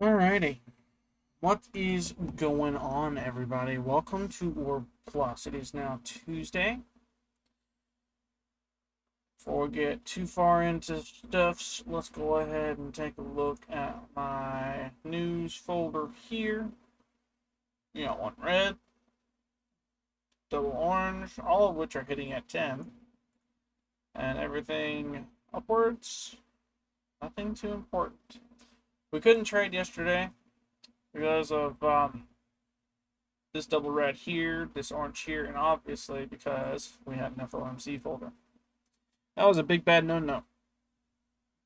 Alrighty. What is going on, everybody? Welcome to Orb Plus. It is now Tuesday. Before we get too far into stuffs, let's go ahead and take a look at my news folder here. You got one red, double orange, all of which are hitting at 10. And everything upwards, nothing too important. We couldn't trade yesterday because of this double red here, this orange here, and obviously because we had an FOMC folder. That was a big bad no-no.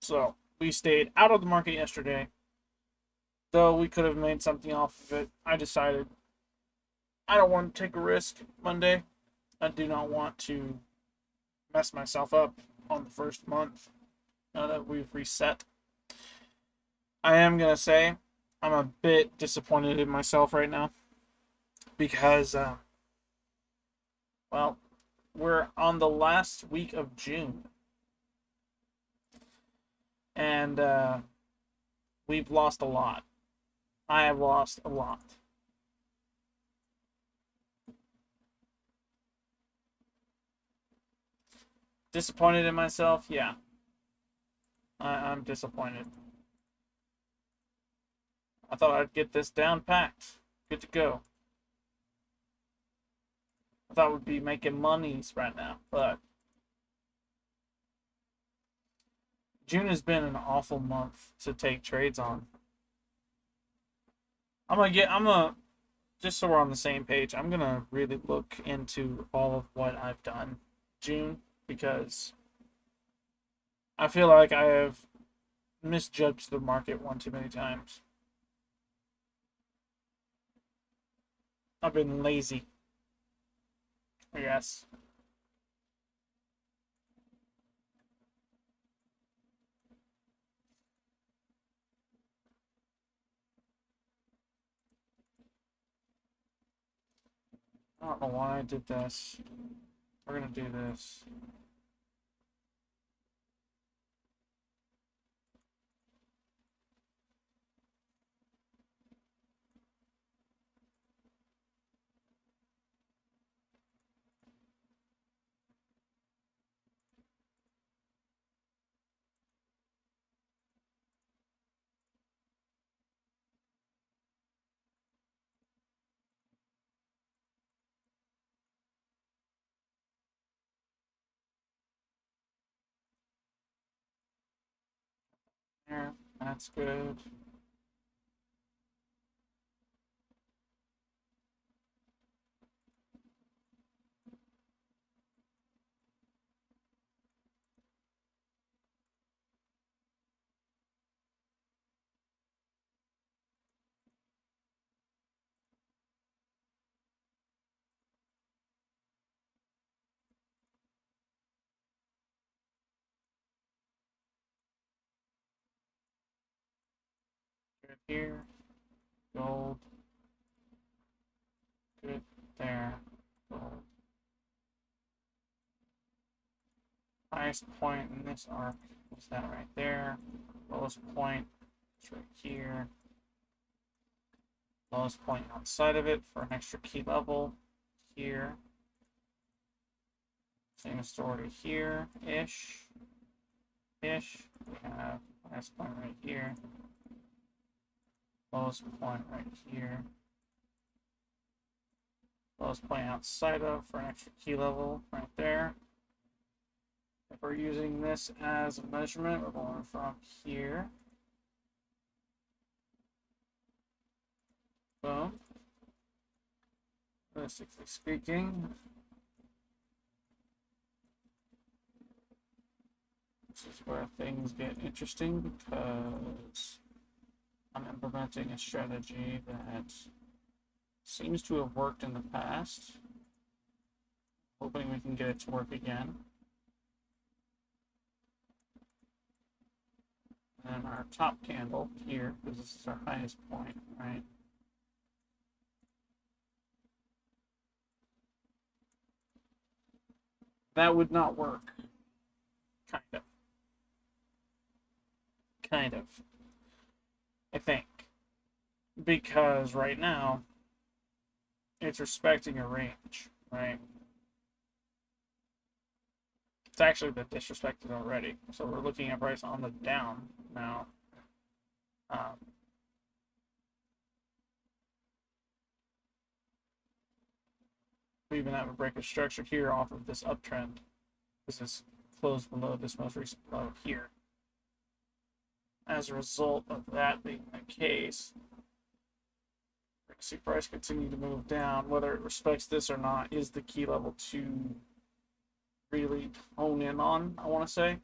So we stayed out of the market yesterday. Though we could have made something off of it, I decided I don't want to take a risk Monday. I do not want to mess myself up on the first month now that we've reset. I am going to say I'm a bit disappointed in myself right now because, well, we're on the last week of June. And we've lost a lot. I have lost a lot. Disappointed in myself? Yeah. I'm disappointed. I thought I'd get this down packed. Good to go. I thought we'd be making monies right now, but June has been an awful month to take trades on. Just so we're on the same page, I'm gonna really look into all of what I've done June because I feel like I have misjudged the market one too many times. I've been lazy. Yes. I don't know why I did this. We're gonna do this. There, that's good. Good here. Gold. Good there. Gold. Highest point in this arc is that right there. Lowest point is right here. Lowest point outside of it for an extra key level here. Same story here, ish. Ish. We have highest point right here. Lowest point right here. Lowest point outside of for an extra key level right there. If we're using this as a measurement, we're going from here. Boom. Realistically speaking, this is where things get interesting because I'm implementing a strategy that seems to have worked in the past. Hoping we can get it to work again. And our top candle here, because this is our highest point, right? That would not work. Kind of. Kind of. I think. because right now it's respecting a range, right? It's actually been disrespected already. So we're looking at price on the down now. Um, we even have a break of structure here off of this uptrend. This is closed below this most recent low here. As a result of that being the case, we're going to see price continue to move down. Whether it respects this or not is the key level to really hone in on, I want to say.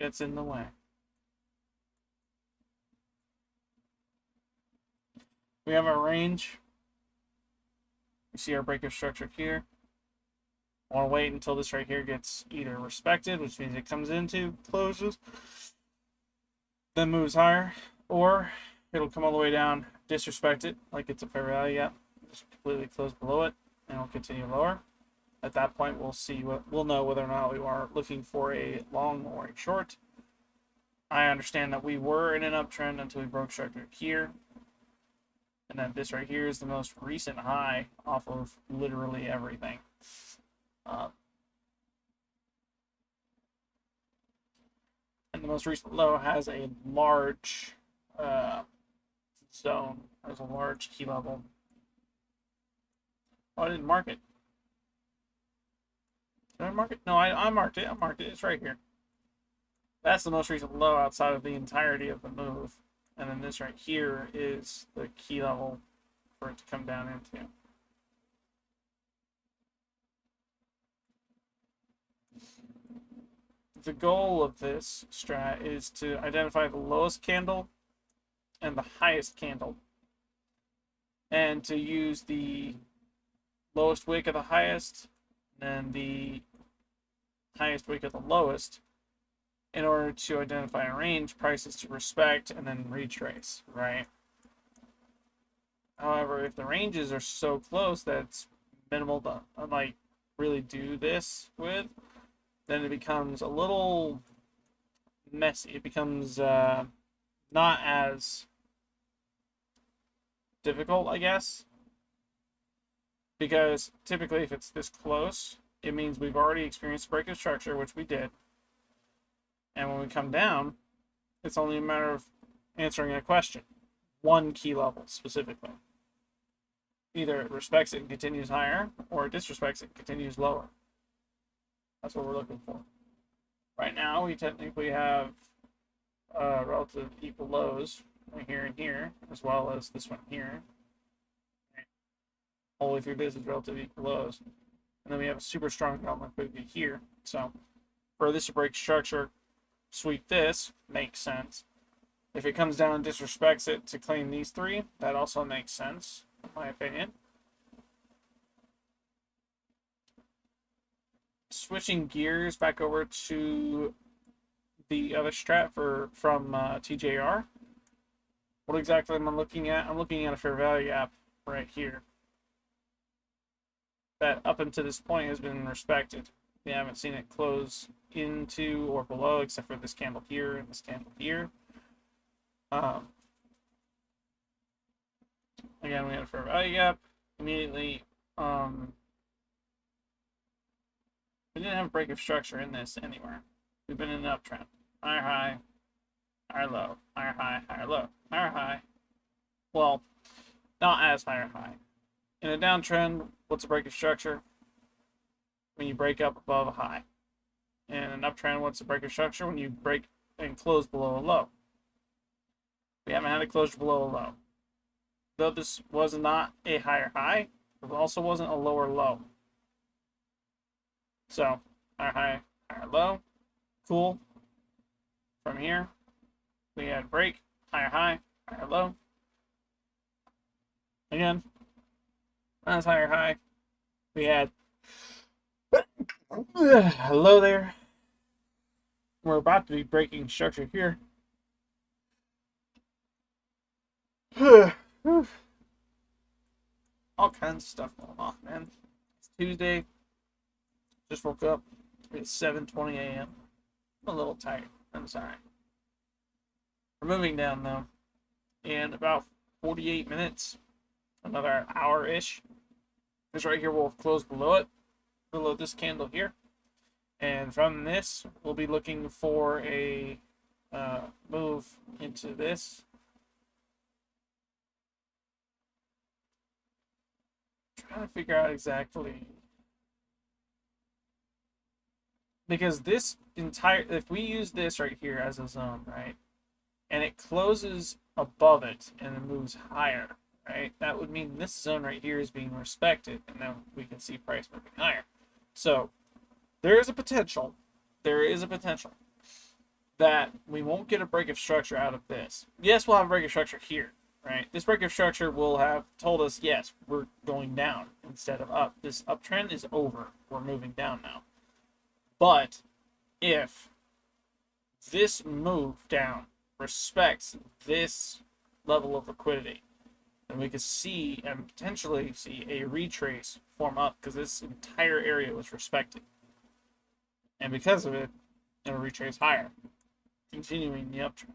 Gets in the way. We have our range. We see our break of structure here. I want to wait until this right here gets either respected, which means it comes into, closes, then moves higher, or it'll come all the way down, disrespect it, like it's a fair value yet, just completely close below it, and it'll continue lower. At that point, we'll know whether or not we are looking for a long or a short. I understand that we were in an uptrend until we broke structure here, and then this right here is the most recent high off of literally everything. And the most recent low has a large zone. There's a large key level. Oh, I didn't mark it. Did I mark it? No, I marked it. I marked it. It's right here. That's the most recent low outside of the entirety of the move. And then this right here is the key level for it to come down into. The goal of this strat is to identify the lowest candle and the highest candle, and to use the lowest wick of the highest and the highest wick of the lowest in order to identify a range, prices to respect, and then retrace, right? However, if the ranges are so close that it's minimal to like really do this with, then it becomes a little messy. It becomes not as difficult, I guess, because typically if it's this close, it means we've already experienced break of structure, which we did. And when we come down, it's only a matter of answering a question, one key level specifically. Either it respects it and continues higher, or it disrespects it and continues lower. That's what we're looking for. Right now, we technically have relative equal lows right here and here, as well as this one here. All the way through this is relative equal lows. And then we have a super strong ground liquidity here. So for this to break structure, sweep this makes sense. If it comes down and disrespects it to claim these three, that also makes sense, in my opinion. Switching gears back over to the other strat from TJR. What exactly am I looking at? I'm looking at a fair value gap right here that up until this point has been respected. We haven't seen it close into or below, except for this candle here and this candle here. Again, we had a fair value gap. Immediately, we didn't have a break of structure in this anywhere. We've been in an uptrend. Higher high, higher low, higher high, higher low, higher high. Well, not as higher high. In a downtrend, what's a break of structure? When you break up above a high. In an uptrend, what's a break of structure? When you break and close below a low. We haven't had a closure below a low. Though this was not a higher high, it also wasn't a lower low. So, higher high, higher low. Cool. From here, we had break, higher high, higher low. Again, that's higher high. We had low there. We're about to be breaking structure here. All kinds of stuff going on, man. It's Tuesday. Just woke up. It's 7:20 a.m. I'm a little tired. I'm sorry. We're moving down though. In about 48 minutes, another hour-ish. This right here will close below it, below this candle here. And from this, we'll be looking for a move into this. Trying to figure out exactly, because this entire, if we use this right here as a zone, right, and it closes above it and it moves higher, right, that would mean this zone right here is being respected, and then we can see price moving higher. So there is a potential that we won't get a break of structure out of this. Yes, we'll have a break of structure here, right? This break of structure will have told us, yes, we're going down instead of up. This uptrend is over. We're moving down now. But if this move down respects this level of liquidity, then we could see and potentially see a retrace form up, because this entire area was respected. And because of it, it'll retrace higher, continuing the uptrend.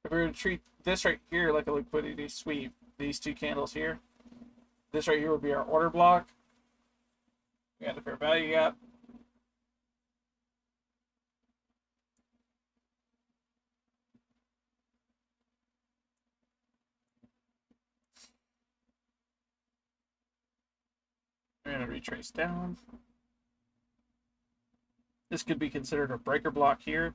If we were to treat this right here like a liquidity sweep, these two candles here, this right here would be our order block. We got the fair value gap. We're going to retrace down. This could be considered a breaker block here.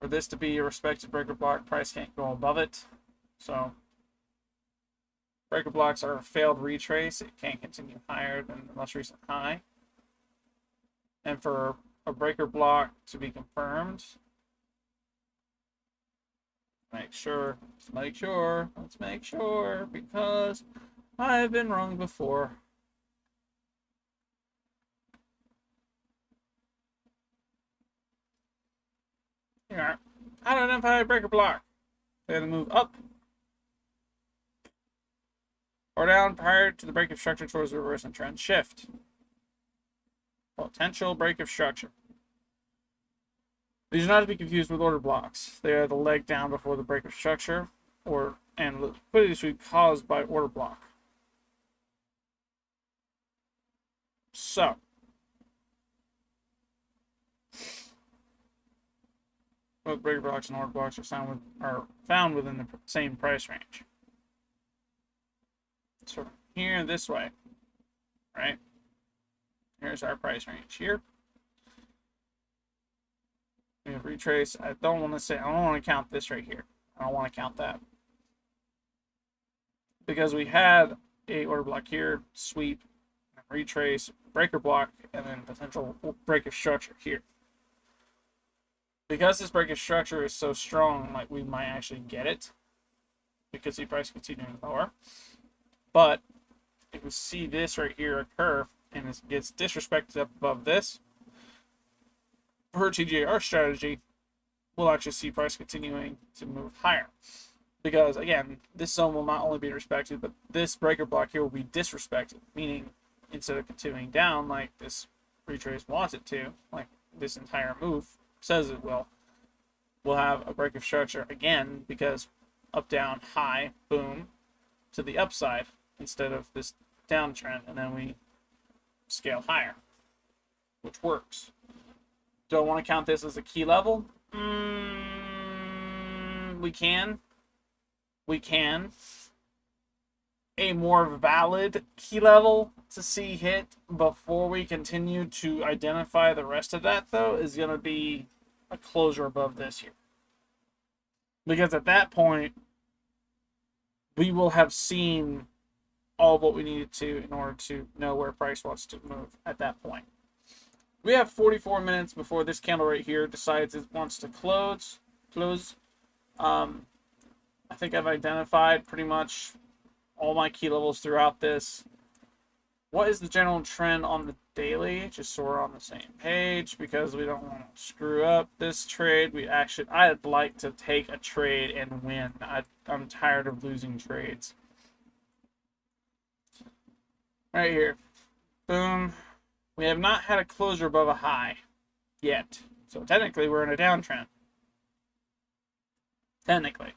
For this to be a respected breaker block, price can't go above it. So breaker blocks are a failed retrace. It can't continue higher than the most recent high. And for a breaker block to be confirmed, let's make sure, because I've been wrong before. Here, identify a breaker block. They have to move up or down prior to the break of structure towards the reverse and trend shift. Potential break of structure. These are not to be confused with order blocks. They are the leg down before the break of structure, and liquidity sweep caused by order block. So, both breaker blocks and order blocks are found within the same price range. So here, this way, right? Here's our price range here. We have retrace. I don't want to count this right here. I don't want to count that, because we had a order block here, sweep, retrace, breaker block, and then potential break of structure here. Because this break of structure is so strong, like we might actually get it. We could see price continuing lower. But if we see this right here occur and it gets disrespected up above this, per TJR strategy, we'll actually see price continuing to move higher. Because again, this zone will not only be respected, but this breaker block here will be disrespected, meaning instead of continuing down like this retrace wants it to, like this entire move says it will, we'll have a break of structure again because up, down, high, boom, to the upside instead of this downtrend, and then we scale higher, which works. Do I want to count this as a key level? We can. We can. A more valid key level to see hit before we continue to identify the rest of that, though, is going to be a closure above this here. Because at that point, we will have seen all of what we needed to in order to know where price wants to move at that point. We have 44 minutes before this candle right here decides it wants to close. I think I've identified pretty much all my key levels throughout this. What is the general trend on the daily? Just so we're on the same page, because we don't want to screw up this trade. I'd like to take a trade and win. I'm tired of losing trades. Right here. Boom. We have not had a closure above a high yet. So technically we're in a downtrend. Technically.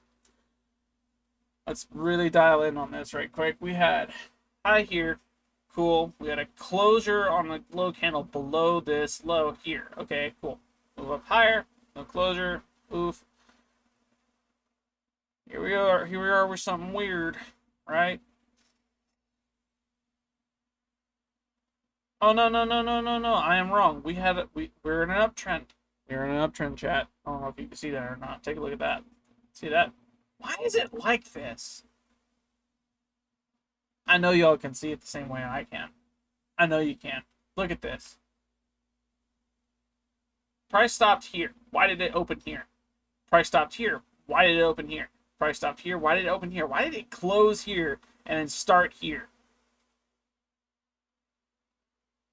Let's really dial in on this right quick. We had high here. Cool. We had a closure on the low candle below this low here. Okay, cool. Move up higher. No closure. Oof. Here we are. Here we are with something weird, right? Oh, no. I am wrong. We're in an uptrend. We're in an uptrend, chat. I don't know if you can see that or not. Take a look at that. See that? Why is it like this? I know y'all can see it the same way I can. I know you can. Look at this. Price stopped here. Why did it open here? Price stopped here. Why did it open here? Price stopped here. Why did it open here? Why did it close here and then start here?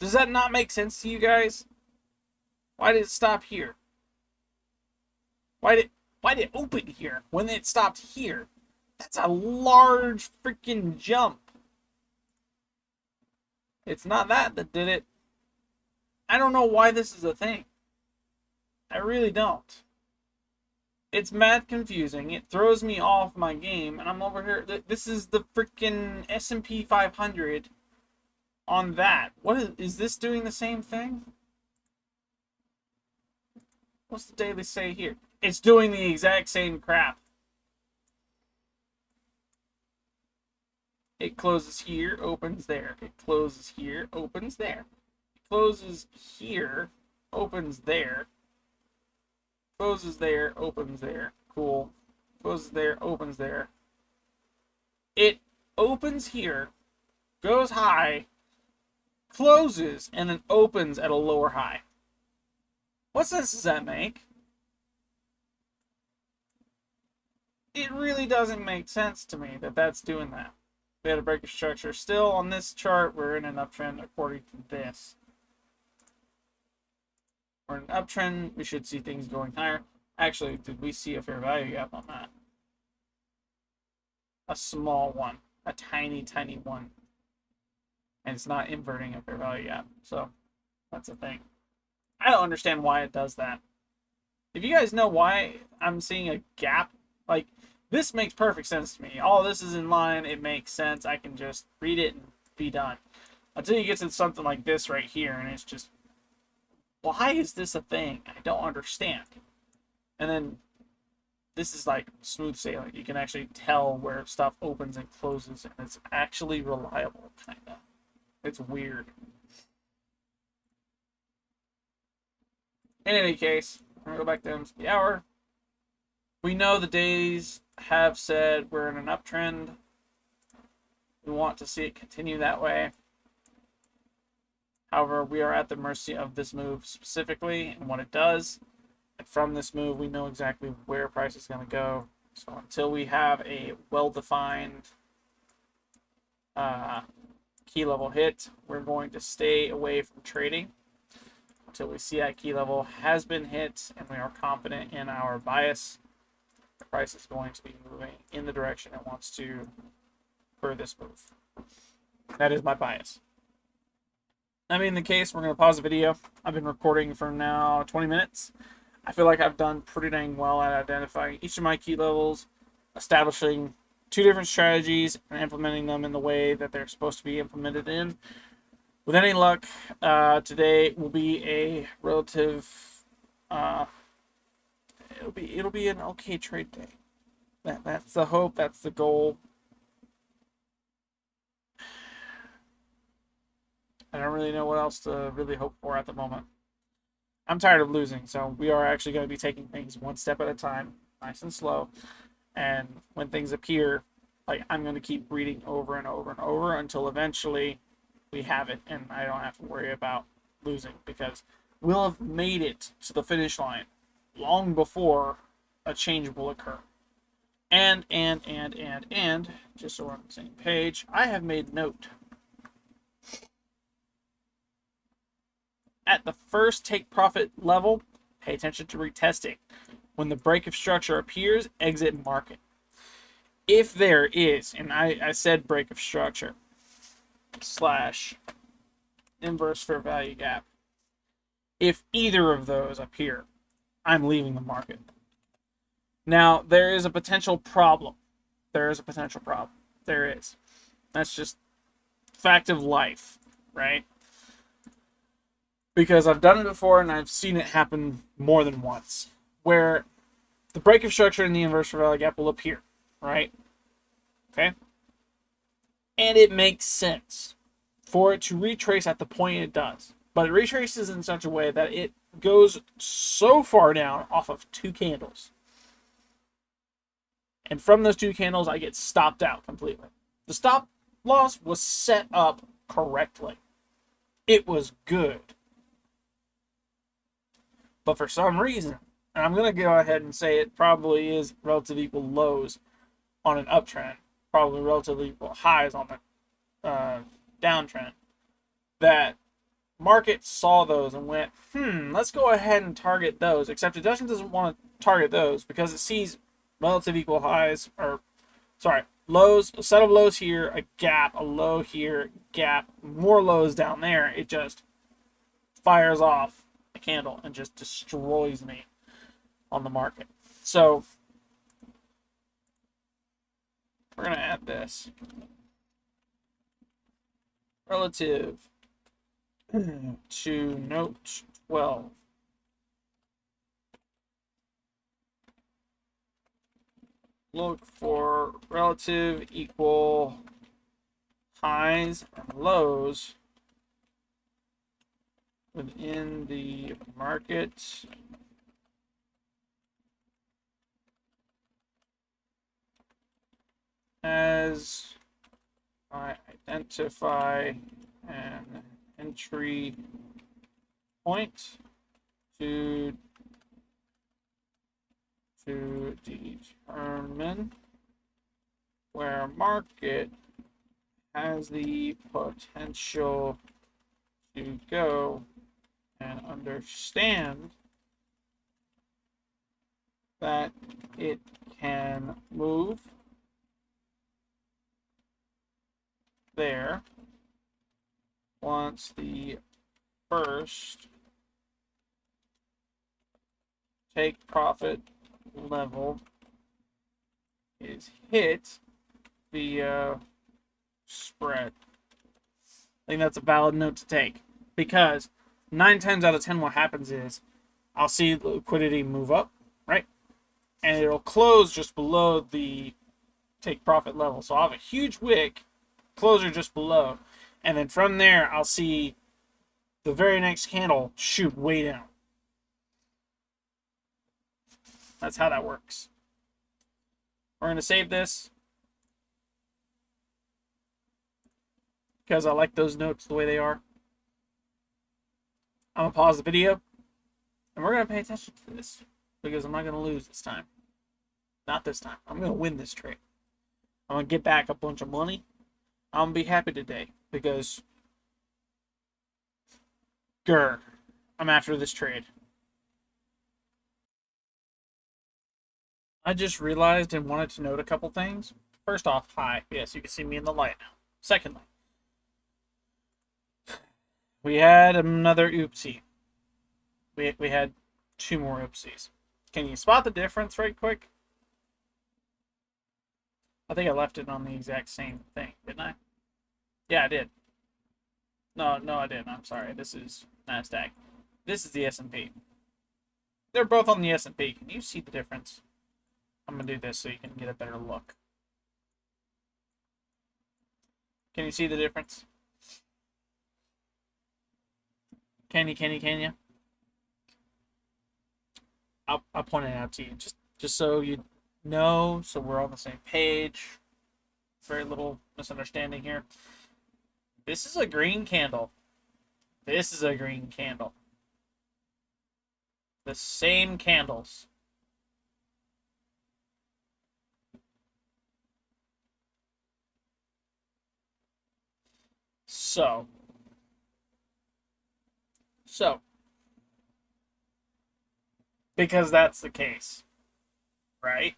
Does that not make sense to you guys? Why did it stop here? Why did it open here when it stopped here? That's a large freaking jump. It's not that did it. I don't know why this is a thing. I really don't. It's mad confusing. It throws me off my game, and I'm over here. This is the freaking S&P 500 on that. What is this doing the same thing? What's the daily say here? It's doing the exact same crap. It closes here, opens there. It closes here, opens there. It closes here, opens there. Closes there, opens there. Cool. Closes there, opens there. It opens here, goes high, closes, and then opens at a lower high. What sense does that make? It really doesn't make sense to me that that's doing that. We had a break of structure. Still, on this chart, we're in an uptrend according to this. We're in an uptrend. We should see things going higher. Actually, did we see a fair value gap on that? A small one. A tiny, tiny one. And it's not inverting a fair value gap. So, that's a thing. I don't understand why it does that. If you guys know why I'm seeing a gap, like, this makes perfect sense to me. All this is in line. It makes sense. I can just read it and be done. Until you get to something like this right here, and it's just, why is this a thing? I don't understand. And then this is like smooth sailing. You can actually tell where stuff opens and closes, and it's actually reliable, kind of. It's weird. In any case, I'm going to go back down to the hour. We know the days have said we're in an uptrend. We want to see it continue that way. However, we are at the mercy of this move specifically and what it does. And from this move, we know exactly where price is going to go. So until we have a well-defined key level hit, we're going to stay away from trading until we see that key level has been hit and we are confident in our bias. The price is going to be moving in the direction it wants to per this move. That is my bias. That being the case, we're going to pause the video. I've been recording for now 20 minutes. I feel like I've done pretty dang well at identifying each of my key levels, establishing two different strategies, and implementing them in the way that they're supposed to be implemented in. With any luck, today will be a relative. It'll be an okay trade day. That's the hope. That's the goal. I don't really know what else to really hope for at the moment. I'm tired of losing, so we are actually going to be taking things one step at a time, nice and slow. And when things appear, like, I'm going to keep reading over and over and over until eventually we have it and I don't have to worry about losing, because we'll have made it to the finish line long before a change will occur. And, just so we're on the same page, I have made note. At the first take profit level, pay attention to retesting. When the break of structure appears, exit market. If there is, and I said break of structure / inverse fair value gap, if either of those appear, I'm leaving the market. Now, there is a potential problem. There is. That's just fact of life, right? Because I've done it before and I've seen it happen more than once, where the break of structure in the inverse fair value gap will appear, right? Okay? And it makes sense for it to retrace at the point it does. But it retraces in such a way that it goes so far down off of two candles. And from those two candles, I get stopped out completely. The stop loss was set up correctly. It was good. But for some reason, and I'm going to go ahead and say it probably is relative equal lows on an uptrend, probably relatively equal highs on the downtrend, that market saw those and went, let's go ahead and target those, except it doesn't want to target those because it sees relative equal highs, lows, a set of lows here, a gap, a low here, gap, more lows down there. It just fires off a candle and just destroys me on the market. So we're going to add this relative to note 12. Look for relative equal highs and lows within the market as I identify an entry point to determine where market has the potential to go, and understand that it can move there once the first take profit level is hit via spread. I think that's a valid note to take, because 9 times out of 10 what happens is I'll see liquidity move up, right? And it'll close just below the take profit level. So I'll have a huge wick, closer just below, and then from there I'll see the very next candle shoot way down. That's how that works. We're going to save this. because I like those notes the way they are. I'm going to pause the video, and we're going to pay attention to this, because I'm not going to lose this time. Not this time. I'm going to win this trade. I'm going to get back a bunch of money. I'm going to be happy today, because grr, I'm after this trade. I just realized and wanted to note a couple things. First off, hi. Yes, you can see me in the light now. Secondly, we had another oopsie. We had 2 more oopsies. Can you spot the difference right quick? I think I left it on the exact same thing, didn't I? Yeah, I did. No, I didn't. I'm sorry. This is NASDAQ. This is the S&P. They're both on the S&P. Can you see the difference? I'm going to do this so you can get a better look. Can you see the difference? Can you? I'll point it out to you just so you know, so we're on the same page. Very little misunderstanding here. This is a green candle. This is a green candle. The same candles. So, because that's the case, right?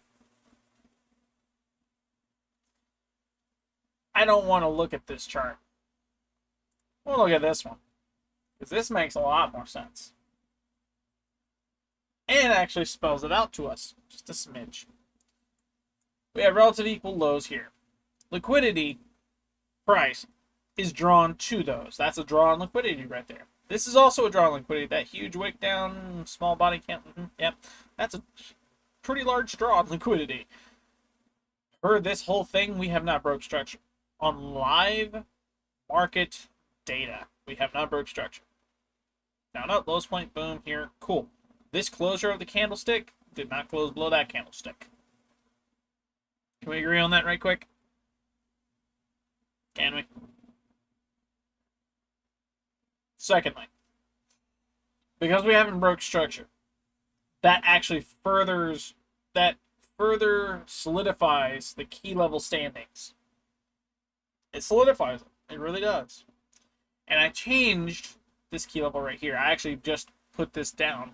I don't want to look at this chart. We'll look at this one, because this makes a lot more sense. And actually spells it out to us, just a smidge. We have relative equal lows here. Liquidity price is drawn to those. That's a draw on liquidity right there. This is also a draw on liquidity. That huge wick down, small body count. Yep, that's a pretty large draw on liquidity. For this whole thing, we have not broke structure. On live market data, we have not broke structure. Down up, lowest point, boom, here, cool. This closure of the candlestick did not close below that candlestick. Can we agree on that right quick? Can we? Secondly, because we haven't broke structure, that actually further solidifies the key level standings. It solidifies it. It really does. And I changed this key level right here. I actually just put this down.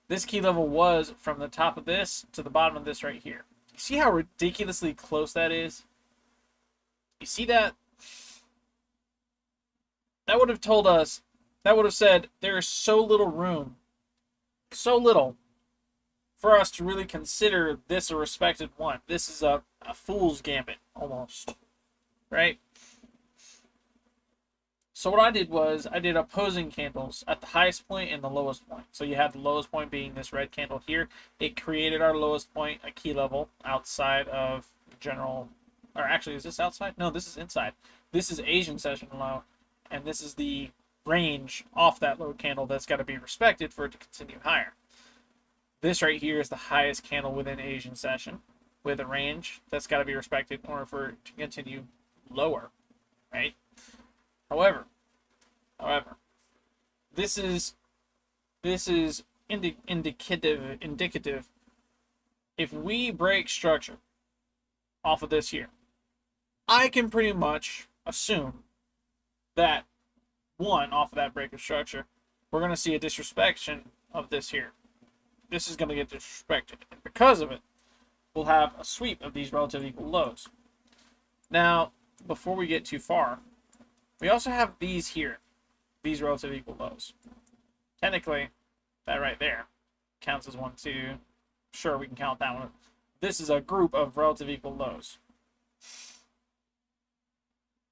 This key level was from the top of this to the bottom of this right here. You see how ridiculously close that is? You see that? That would have told us, that would have said there is so little room, so little, for us to really consider this a respected one. This is a fool's gambit, almost. Right? So what I did was, I did opposing candles at the highest point and the lowest point. So you have the lowest point being this red candle here. It created our lowest point, a key level, outside of general, or actually, is this outside? No, this is inside. This is Asian session low, and this is the range off that low candle that's got to be respected for it to continue higher. This right here is the highest candle within Asian session, with a range that's got to be respected in order for it to continue lower, right? However, this is indicative. If we break structure off of this here, I can pretty much assume that one, off of that break of structure, we're going to see a disrespect of this here. This is going to get disrespected. And because of it, we'll have a sweep of these relative equal lows. Now, before we get too far, we also have these here, these relative equal lows. Technically, that right there counts as 1, 2. Sure, we can count that one. This is a group of relative equal lows.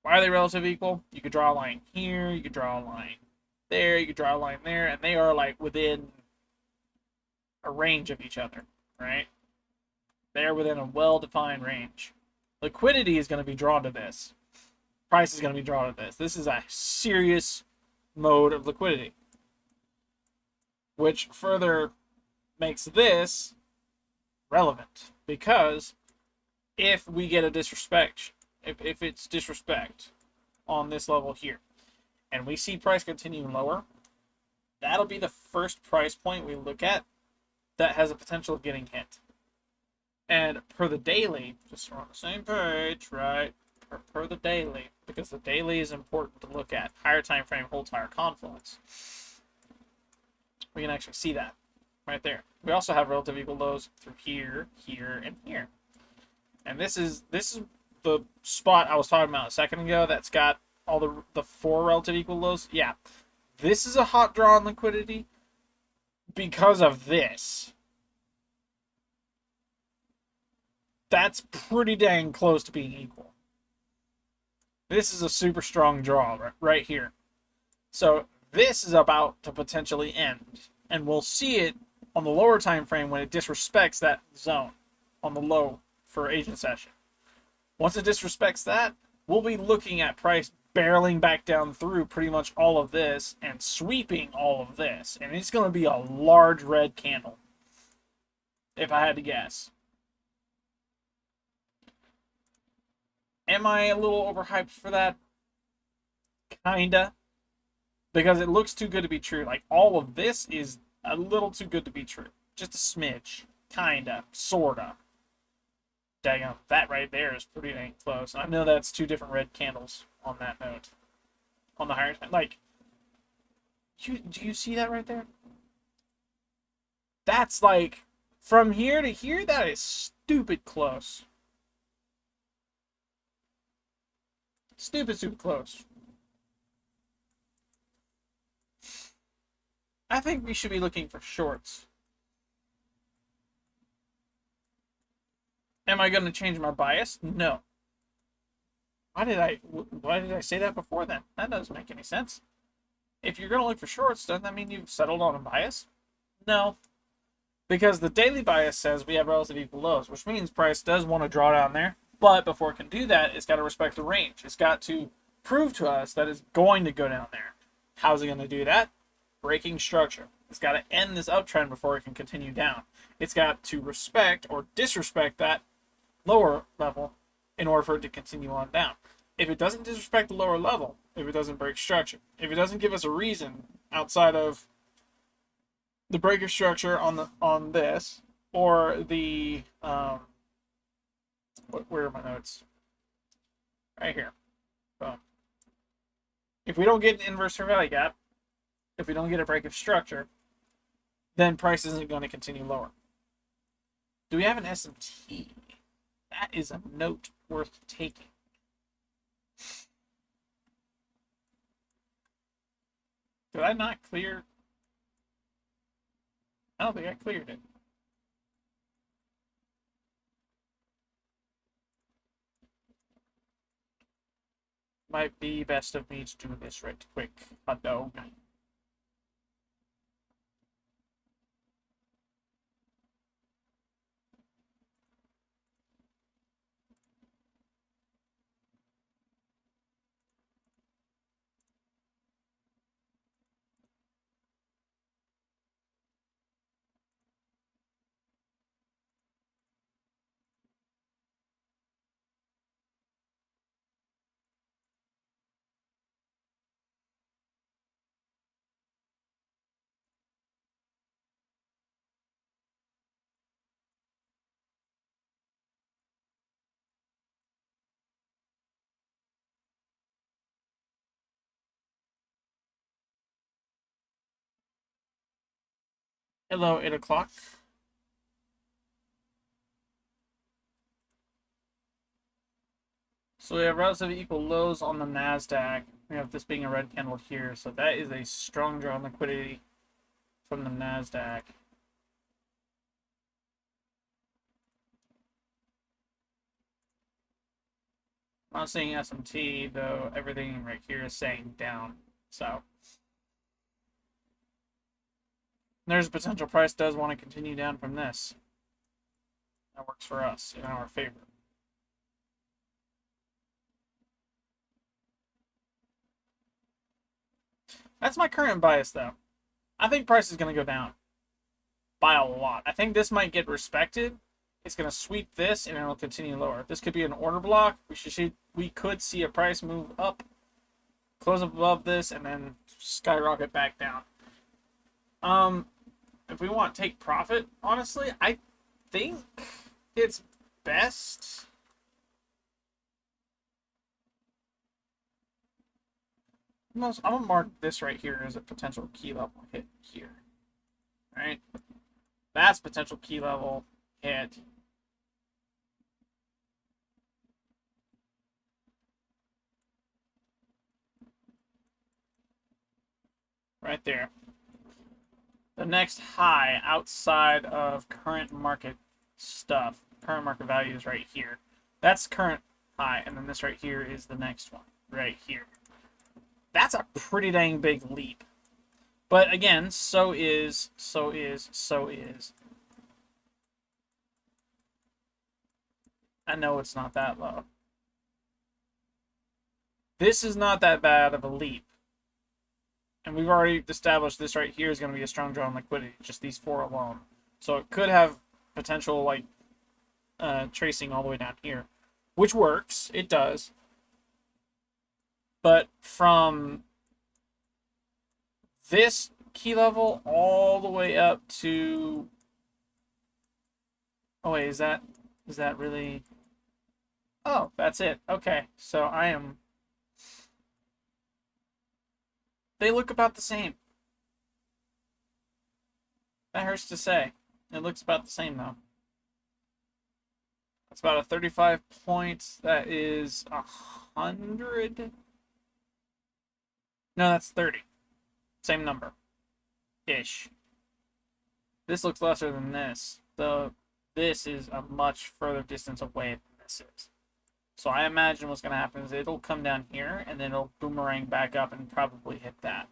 Why are they relative equal? You could draw a line here, you could draw a line there, you could draw a line there, and they are like within a range of each other, right? They're within a well-defined range. Liquidity is going to be drawn to this. Price is going to be drawn to this. This is a serious mode of liquidity, which further makes this relevant, because if we get a disrespect, if it's disrespect, on this level here, and we see price continuing lower, that'll be the first price point we look at that has a potential of getting hit. And per the daily, just so we're on the same page, right? Per the daily, because the daily is important to look at. Higher time frame holds higher confluence. We can actually see that right there. We also have relative equal lows through here, here, and here. And this is the spot I was talking about a second ago that's got all the 4 relative equal lows. Yeah. This is a hot draw on liquidity because of this. That's pretty dang close to being equal. This is a super strong draw right here. So this is about to potentially end. And we'll see it on the lower time frame when it disrespects that zone on the low for Asian session. Once it disrespects that, we'll be looking at price barreling back down through pretty much all of this and sweeping all of this. And it's going to be a large red candle, if I had to guess. Am I a little overhyped for that? Kinda. Because it looks too good to be true. Like, all of this is a little too good to be true. Just a smidge. Kinda. Sorta. Daggum. That right there is pretty dang close. I know that's 2 different red candles on that note. On the higher time. Like, do you see that right there? That's like, from here to here, that is stupid close. Stupid close. I think we should be looking for shorts. Am I going to change my bias? No. Why did I say that before then? That doesn't make any sense. If you're going to look for shorts, doesn't that mean you've settled on a bias? No. Because the daily bias says we have relative equal lows, which means price does want to draw down there. But before it can do that, it's got to respect the range. It's got to prove to us that it's going to go down there. How's it going to do that? Breaking structure. It's got to end this uptrend before it can continue down. It's got to respect or disrespect that lower level in order for it to continue on down. If it doesn't disrespect the lower level, if it doesn't break structure, if it doesn't give us a reason outside of the break of structure on this, or the where are my notes? Right here. Boom. If we don't get an inverse fair value gap, if we don't get a break of structure, then price isn't going to continue lower. Do we have an SMT? That is a note worth taking. Did I not clear? I don't think I cleared it. Might be best of me to do this right quick. Hot dog. Hello, 8 o'clock. So we have relatively equal lows on the NASDAQ. We have this being a red candle here. So that is a strong draw on liquidity from the NASDAQ. I'm not seeing SMT, though everything right here is saying down. So there's a potential price does want to continue down from this. That works for us in our favor. That's my current bias, though. I think price is going to go down by a lot. I think this might get respected. It's going to sweep this, and it'll continue lower. This could be an order block. We could see a price move up close above this, and then skyrocket back down. If we want to take profit, honestly, I think it's best. I'm gonna mark this right here as a potential key level hit here. Right? That's potential key level hit. Right there. The next high outside of current market stuff, current market value is right here. That's current high, and then this right here is the next one, right here. That's a pretty dang big leap. But again, so is. I know it's not that low. This is not that bad of a leap. And we've already established this right here is going to be a strong draw on liquidity, just these four alone. So it could have potential, like, tracing all the way down here, which works. It does. But from this key level all the way up to... Oh, wait, is that really... Oh, that's it. Okay, so I am... They look about the same. That hurts to say. It looks about the same, though. That's about a 35 points. That is 100. No, that's 30. Same number. Ish. This looks lesser than this. Though this is a much further distance away than this is. So I imagine what's going to happen is it'll come down here, and then it'll boomerang back up and probably hit that.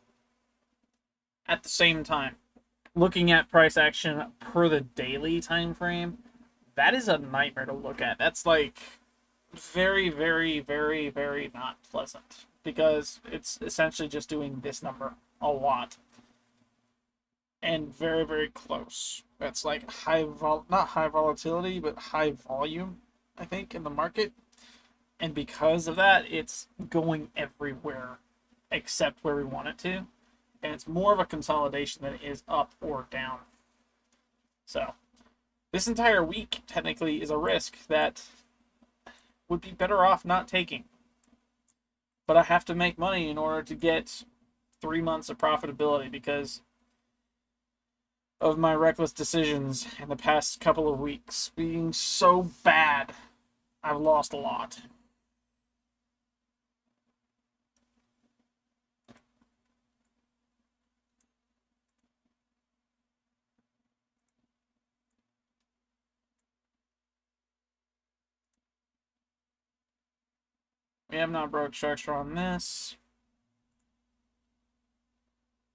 At the same time, looking at price action per the daily time frame, that is a nightmare to look at. That's like very, very, very, very not pleasant, because it's essentially just doing this number a lot. And very, very close. That's like not high volatility, but high volume, I think, in the market. And because of that, it's going everywhere except where we want it to. And it's more of a consolidation than it is up or down. So, this entire week, technically, is a risk that would be better off not taking. But I have to make money in order to get 3 months of profitability because of my reckless decisions in the past couple of weeks being so bad. I've lost a lot. We have not broke structure on this.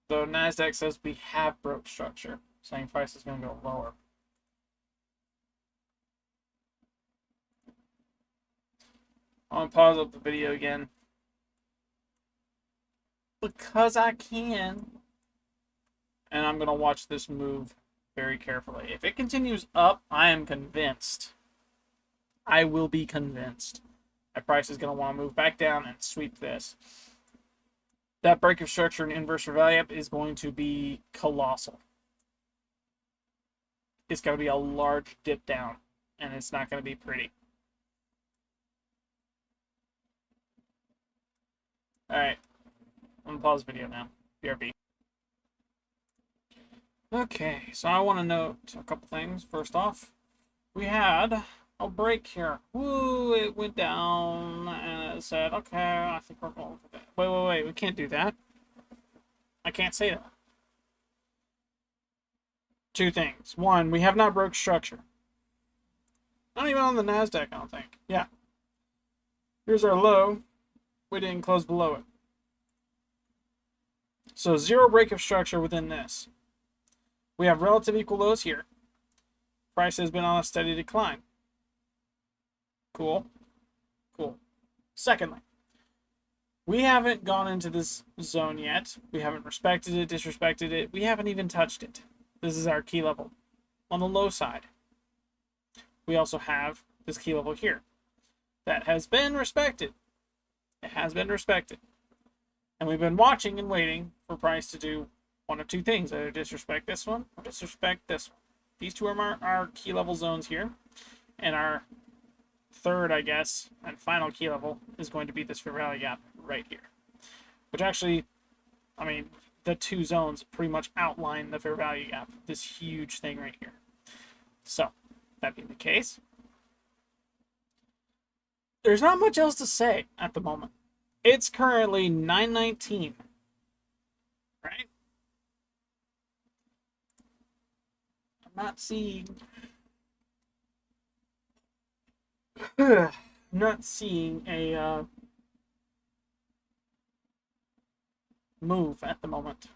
Though NASDAQ says we have broke structure, saying price is going to go lower. I'm going to pause up the video again. Because I can. And I'm going to watch this move very carefully. If it continues up, I am convinced. I will be convinced. My price is going to want to move back down and sweep this. That break of structure and inverse rally up is going to be colossal. It's going to be a large dip down, and it's not going to be pretty. Alright, I'm going to pause the video now. BRB. Okay, so I want to note a couple things. First off, we had a break here. Woo, it went down, and it said, okay, I think we're going for that. Wait, we can't do that. I can't say that. Two things. One, we have not broke structure. Not even on the NASDAQ, I don't think. Yeah. Here's our low. We didn't close below it. So zero break of structure within this. We have relative equal lows here. Price has been on a steady decline. Cool. Cool. Secondly, we haven't gone into this zone yet. We haven't respected it, disrespected it. We haven't even touched it. This is our key level on the low side. We also have this key level here that has been respected. It has been respected. And we've been watching and waiting for price to do one of two things: either disrespect this one or disrespect this one. These two are our key level zones here, and our third, I guess, and final key level is going to be this fair value gap right here, which actually, I mean, the two zones pretty much outline the fair value gap, this huge thing right here. So, that being the case, there's not much else to say at the moment. It's currently 9:19, right? I'm not seeing a move at the moment.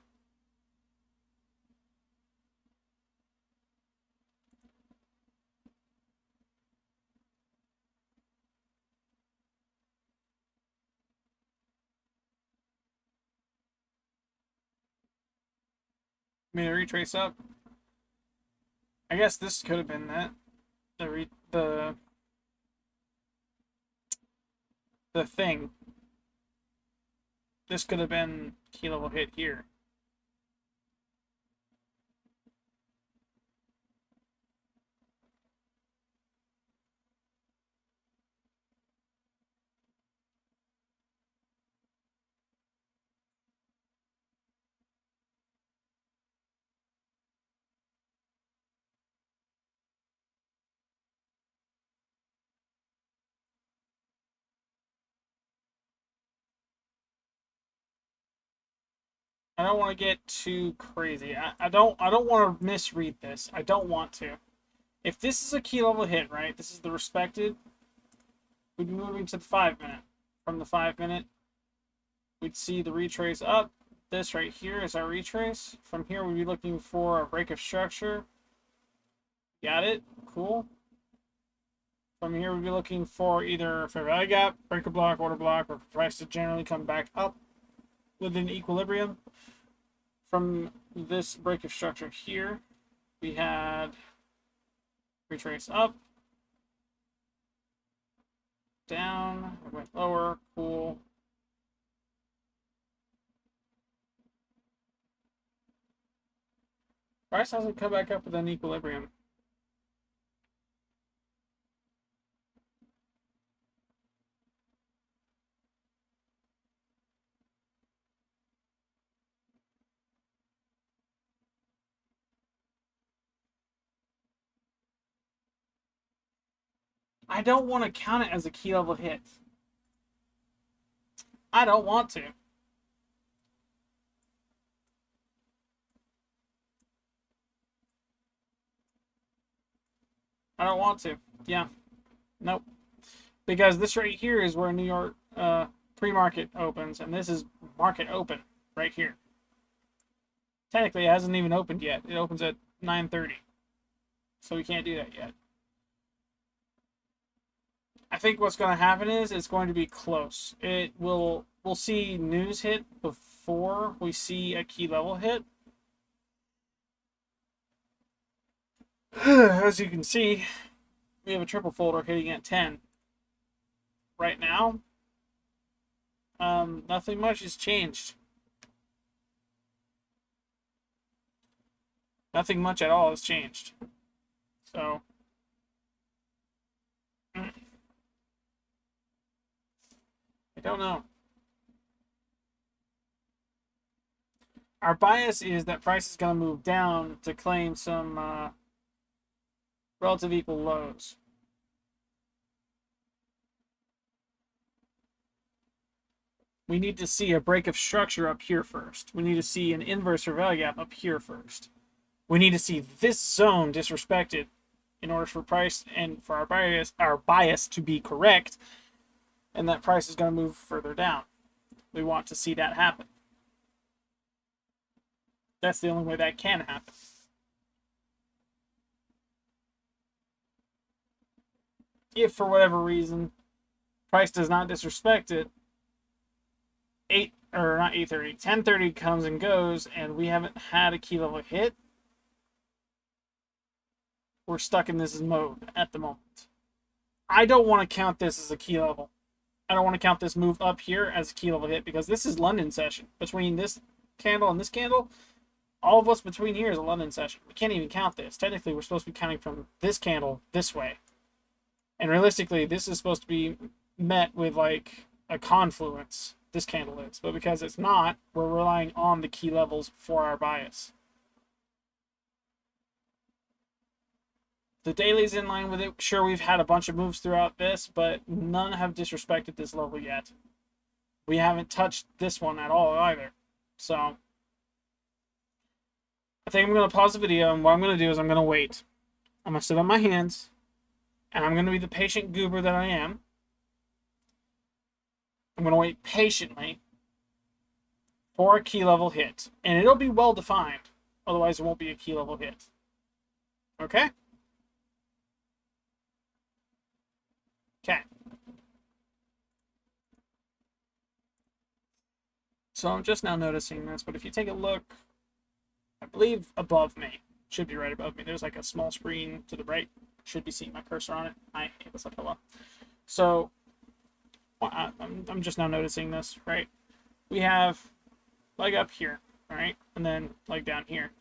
Made a retrace up. I guess this could have been that. The thing. This could have been key level hit here. I don't want to get too crazy. I don't want to misread this. I don't want to. If this is a key level hit, right? This is the respected. We'd be moving to the 5-minute. From the 5-minute, we'd see the retrace up. This right here is our retrace. From here, we'd be looking for a break of structure. Got it? Cool. From here, we'd be looking for either a fair value gap, breaker block, order block, or price to generally come back up within equilibrium. From this break of structure here, we had retrace up, down, it went lower, cool. Price hasn't come back up within equilibrium. I don't want to count it as a key level hit. I don't want to. I don't want to. Yeah. Nope. Because this right here is where New York pre-market opens, and this is market open right here. Technically, it hasn't even opened yet. It opens at 9:30. So we can't do that yet. I think what's going to happen is it's going to be close. We'll see news hit before we see a key level hit. As you can see, we have a triple folder hitting at 10. Right now, nothing much has changed. Nothing much at all has changed. So, I don't know. Our bias is that price is going to move down to claim some relative equal lows. We need to see a break of structure up here first. We need to see an inverse fair value gap up here first. We need to see this zone disrespected in order for price and for our bias to be correct, and that price is going to move further down. We want to see that happen. That's the only way that can happen. If for whatever reason price does not disrespect it, 10:30 comes and goes, and we haven't had a key level hit, we're stuck in this mode at the moment. I don't want to count this as a key level. I don't want to count this move up here as a key level hit because this is London session. Between this candle and this candle, all of what's between here is a London session. We can't even count this. Technically, we're supposed to be counting from this candle this way. And realistically, this is supposed to be met with like a confluence. This candle is. But because it's not, we're relying on the key levels for our bias. The daily's in line with it. Sure, we've had a bunch of moves throughout this, but none have disrespected this level yet. We haven't touched this one at all either. So, I think I'm going to pause the video, and what I'm going to do is I'm going to wait. I'm going to sit on my hands, and I'm going to be the patient goober that I am. I'm going to wait patiently for a key level hit. And it'll be well defined. Otherwise, it won't be a key level hit. Okay? Okay. So I'm just now noticing this, but if you take a look, I believe above me, should be right above me, there's like a small screen to the right. Should be seeing my cursor on it. I hate this up below. So I'm just now noticing this, right? We have leg up here, right? And then leg down here.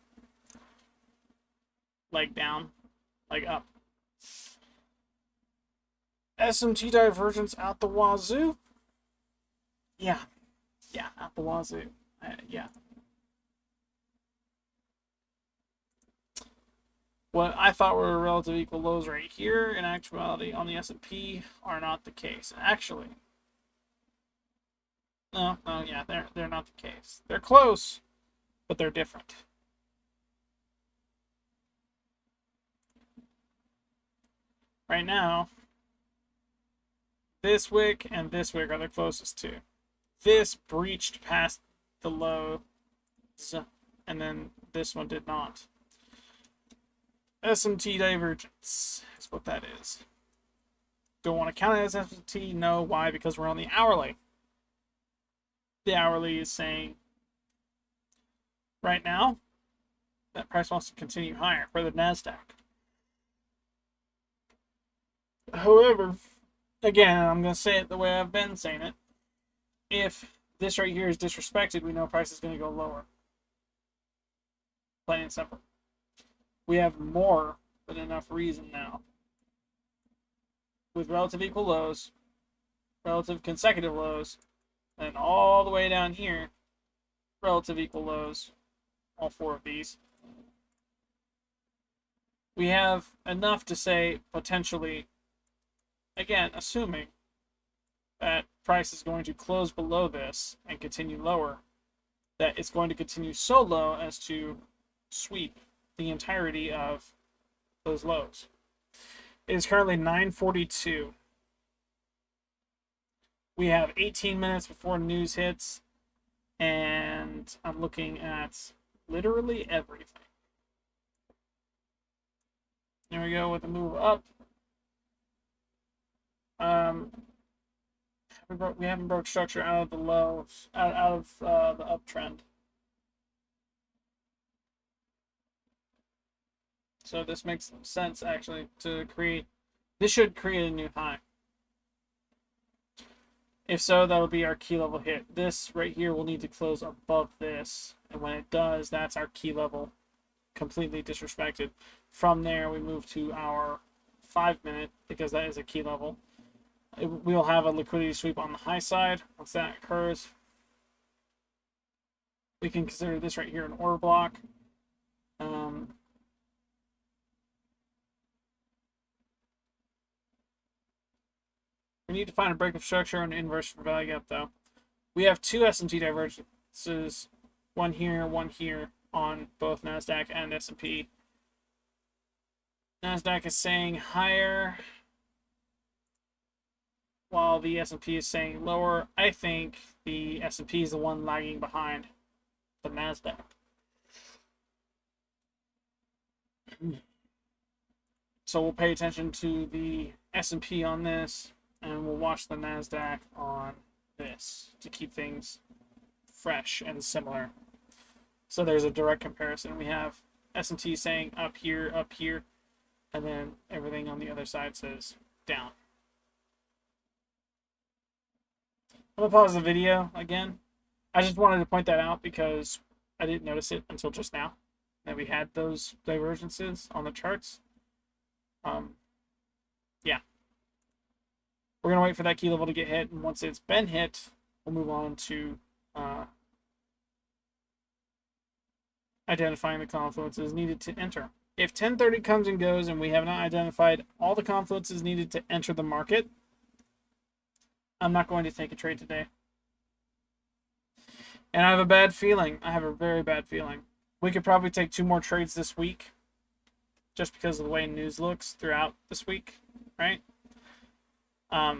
Leg down, leg up. SMT divergence out the wazoo. Yeah, out the wazoo. Yeah. What I thought were relative equal lows right here, in actuality, on the S&P, are not the case. Actually, no, yeah, they're not the case. They're close, but they're different. Right now, this wick and this wick are the closest to. This breached past the lows, and then this one did not. SMT divergence is what that is. Don't want to count it as SMT? No. Why? Because we're on the hourly. The hourly is saying right now that price wants to continue higher for the NASDAQ. However, again, I'm going to say it the way I've been saying it. If this right here is disrespected, we know price is going to go lower. Plain and simple. We have more than enough reason now. With relative equal lows, relative consecutive lows, and all the way down here, relative equal lows, all four of these. We have enough to say potentially, again, assuming that price is going to close below this and continue lower, that it's going to continue so low as to sweep the entirety of those lows. It is currently 9:42. We have 18 minutes before news hits, and I'm looking at literally everything. There we go with the move up. We haven't broke structure out of the lows, out of the uptrend. So this makes sense actually to create. This should create a new high. If so, that'll be our key level hit. This right here will need to close above this, and when it does, that's our key level completely disrespected. From there, we move to our 5 minute because that is a key level. We'll have a liquidity sweep on the high side. Once that occurs, we can consider this right here an order block. We need to find a break of structure and inverse for value gap, though. We have two SMT divergences, one here on both NASDAQ and S&P. NASDAQ is saying higher, while the S&P is saying lower. I think the S&P is the one lagging behind the NASDAQ. So we'll pay attention to the S&P on this, and we'll watch the NASDAQ on this to keep things fresh and similar. So there's a direct comparison. We have S&T saying up here, and then everything on the other side says down. I'm gonna pause the video again. I just wanted to point that out because I didn't notice it until just now that we had those divergences on the charts. Yeah. We're going to wait for that key level to get hit, and once it's been hit, we'll move on to identifying the confluences needed to enter. If 1030 comes and goes and we have not identified all the confluences needed to enter the market, I'm not going to take a trade today. And I have a bad feeling. I have a very bad feeling. We could probably take 2 more trades this week just because of the way news looks throughout this week, right? If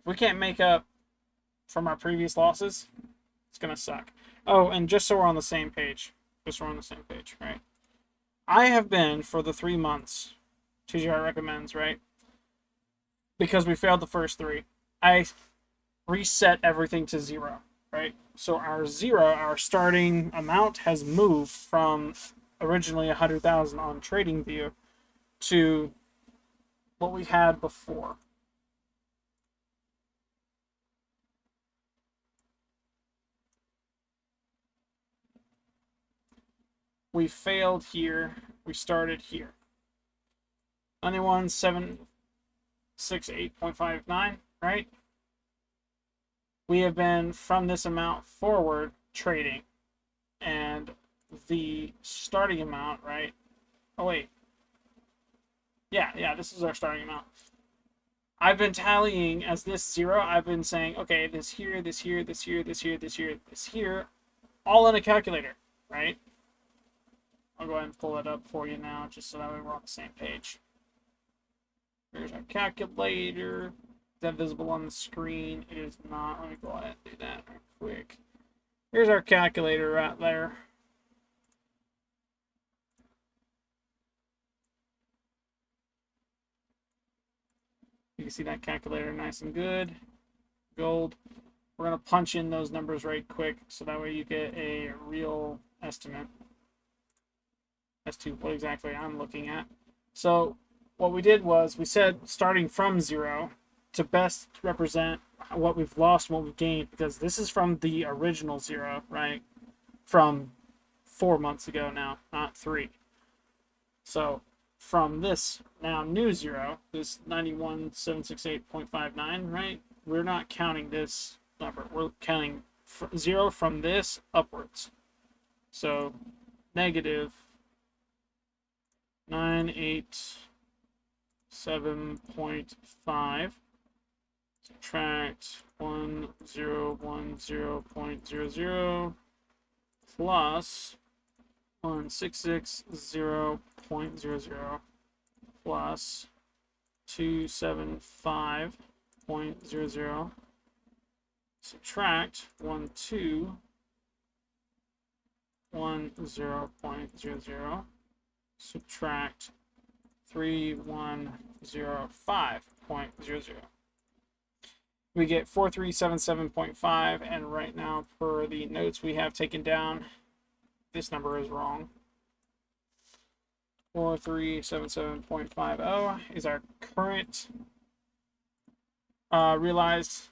we can't make up from our previous losses, it's going to suck. Oh, and just so we're on the same page, right? I have been, for the 3 months, TGR recommends, right? Because we failed the first 3, I reset everything to 0, right? So our starting amount has moved from originally 100,000 on TradingView to what we had before. We failed here. We started here. 91,768.59, right? We have been from this amount forward trading, and the starting amount, right? Oh wait, yeah, this is our starting amount. I've been tallying as this 0. I've been saying, okay, this here, this here, this here, this here, this here, this here, all in a calculator, right? I'll go ahead and pull it up for you now, just so that way we're on the same page. Here's our calculator. Is that visible on the screen? It is not. Let me go ahead and do that real quick. Here's our calculator right there. You can see that calculator nice and good. Gold. We're going to punch in those numbers right quick so that way you get a real estimate as to what exactly I'm looking at. So what we did was we said starting from 0 to best represent what we've lost and what we've gained, because this is from the original 0, right? From 4 months ago now, not 3. So from this now new 0, this 91,768.59, right? We're not counting this number. We're counting 0 from this upwards. So negative 987.5 subtract 1010.00 plus 1660.00 plus 275.00 subtract 1210.00 subtract 3105.00. We get 4377.5, and right now, per the notes we have taken down, this number is wrong. 4377.50 is our current realized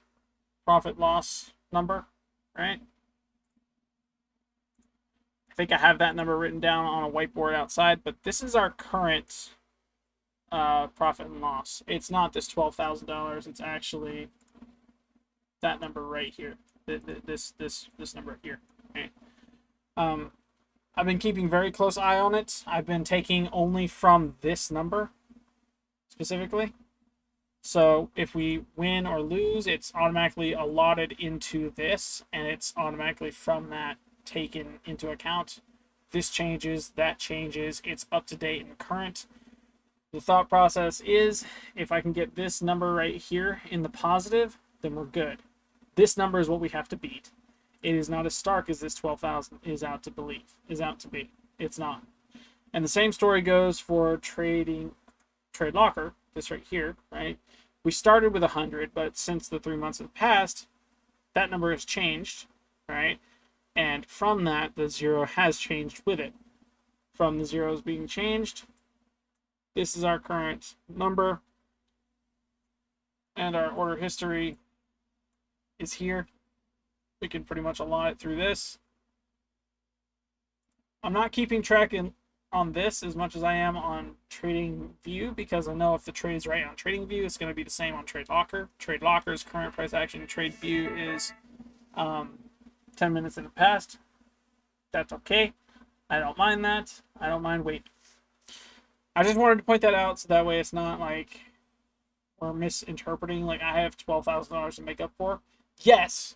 profit loss number, right? I think I have that number written down on a whiteboard outside, but this is our current profit and loss. It's not this $12,000. It's actually that number right here. This number here. Okay. I've been keeping very close eye on it. I've been taking only from this number specifically. So if we win or lose, it's automatically allotted into this, and it's automatically from that taken into account. This changes, that changes, it's up to date and current. The thought process is, if I can get this number right here in the positive, then we're good. This number is what we have to beat. It is not as stark as this 12,000 is out to be. It's not. And the same story goes for Trade Locker, this right here, right? We started with 100, but since the 3 months have passed, that number has changed, right? And from that, the 0 has changed with it. From the zeros being changed, This is our current number, and our order history is here. We can pretty much allot it through this. I'm not keeping track on this as much as I am on Trading View, because I know if the trade is right on Trading View, it's going to be the same on Trade Locker. Trade Locker's current price action to Trade View is 10 minutes in the past. That's okay. I don't mind that. I don't mind waiting. I just wanted to point that out so that way it's not like we're misinterpreting. Like, I have $12,000 to make up for. Yes.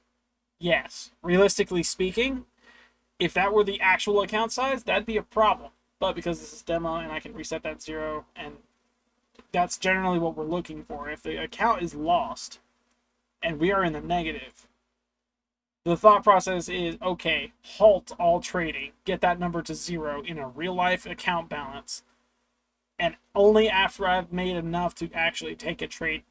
Realistically speaking, if that were the actual account size, that'd be a problem. But because this is demo and I can reset that 0, and that's generally what we're looking for. If the account is lost and we are in the negative, the thought process is, okay, halt all trading, get that number to 0 in a real life account balance, and only after I've made enough to actually take a trade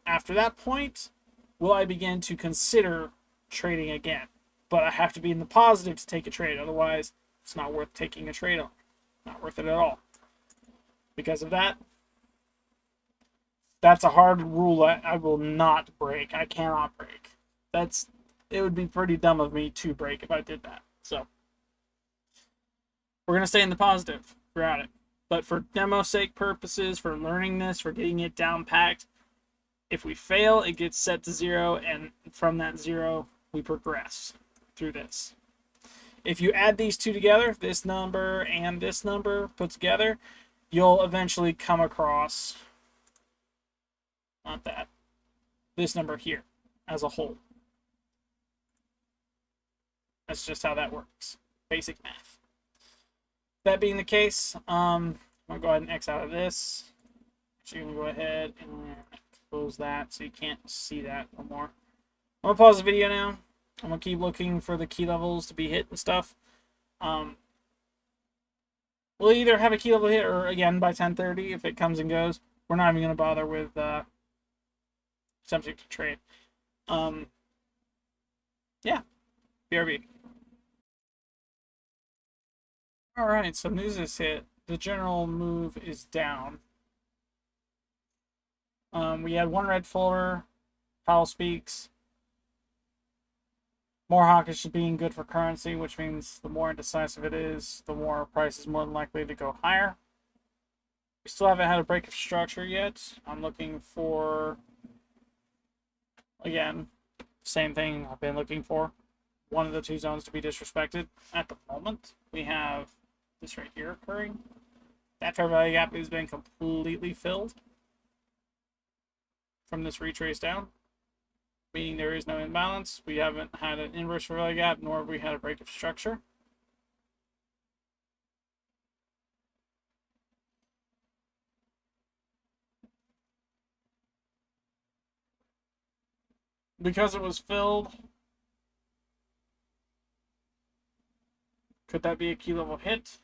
after that point will I begin to consider trading again. But I have to be in the positive to take a trade, otherwise it's not worth taking a trade on. Not worth it at all. Because of that, that's a hard rule I will not break. I cannot break. It would be pretty dumb of me to break if I did that. So we're going to stay in the positive throughout it. But for demo sake purposes, for learning this, for getting it down packed, if we fail, it gets set to 0, and from that 0, we progress through this. If you add these two together, this number and this number put together, you'll eventually come across, not that, this number here as a whole. That's just how that works. Basic math. That being the case, I'm going to go ahead and X out of this. So you're going to go ahead and close that so you can't see that no more. I'm going to pause the video now. I'm going to keep looking for the key levels to be hit and stuff. We'll either have a key level hit or, again, by 10:30 if it comes and goes. We're not even going to bother with subject to trade. Yeah, BRB. Alright, so news is hit. The general move is down. We had one red folder. Powell speaks. More hawkish is being good for currency, which means the more indecisive it is, the more price is more than likely to go higher. We still haven't had a break of structure yet. I'm looking for, again, same thing I've been looking for. One of the two zones to be disrespected. At the moment, we have this right here occurring. That fair value gap has been completely filled from this retrace down, meaning there is no imbalance. We haven't had an inverse fair value gap, nor have we had a break of structure. Because it was filled, could that be a key level hit?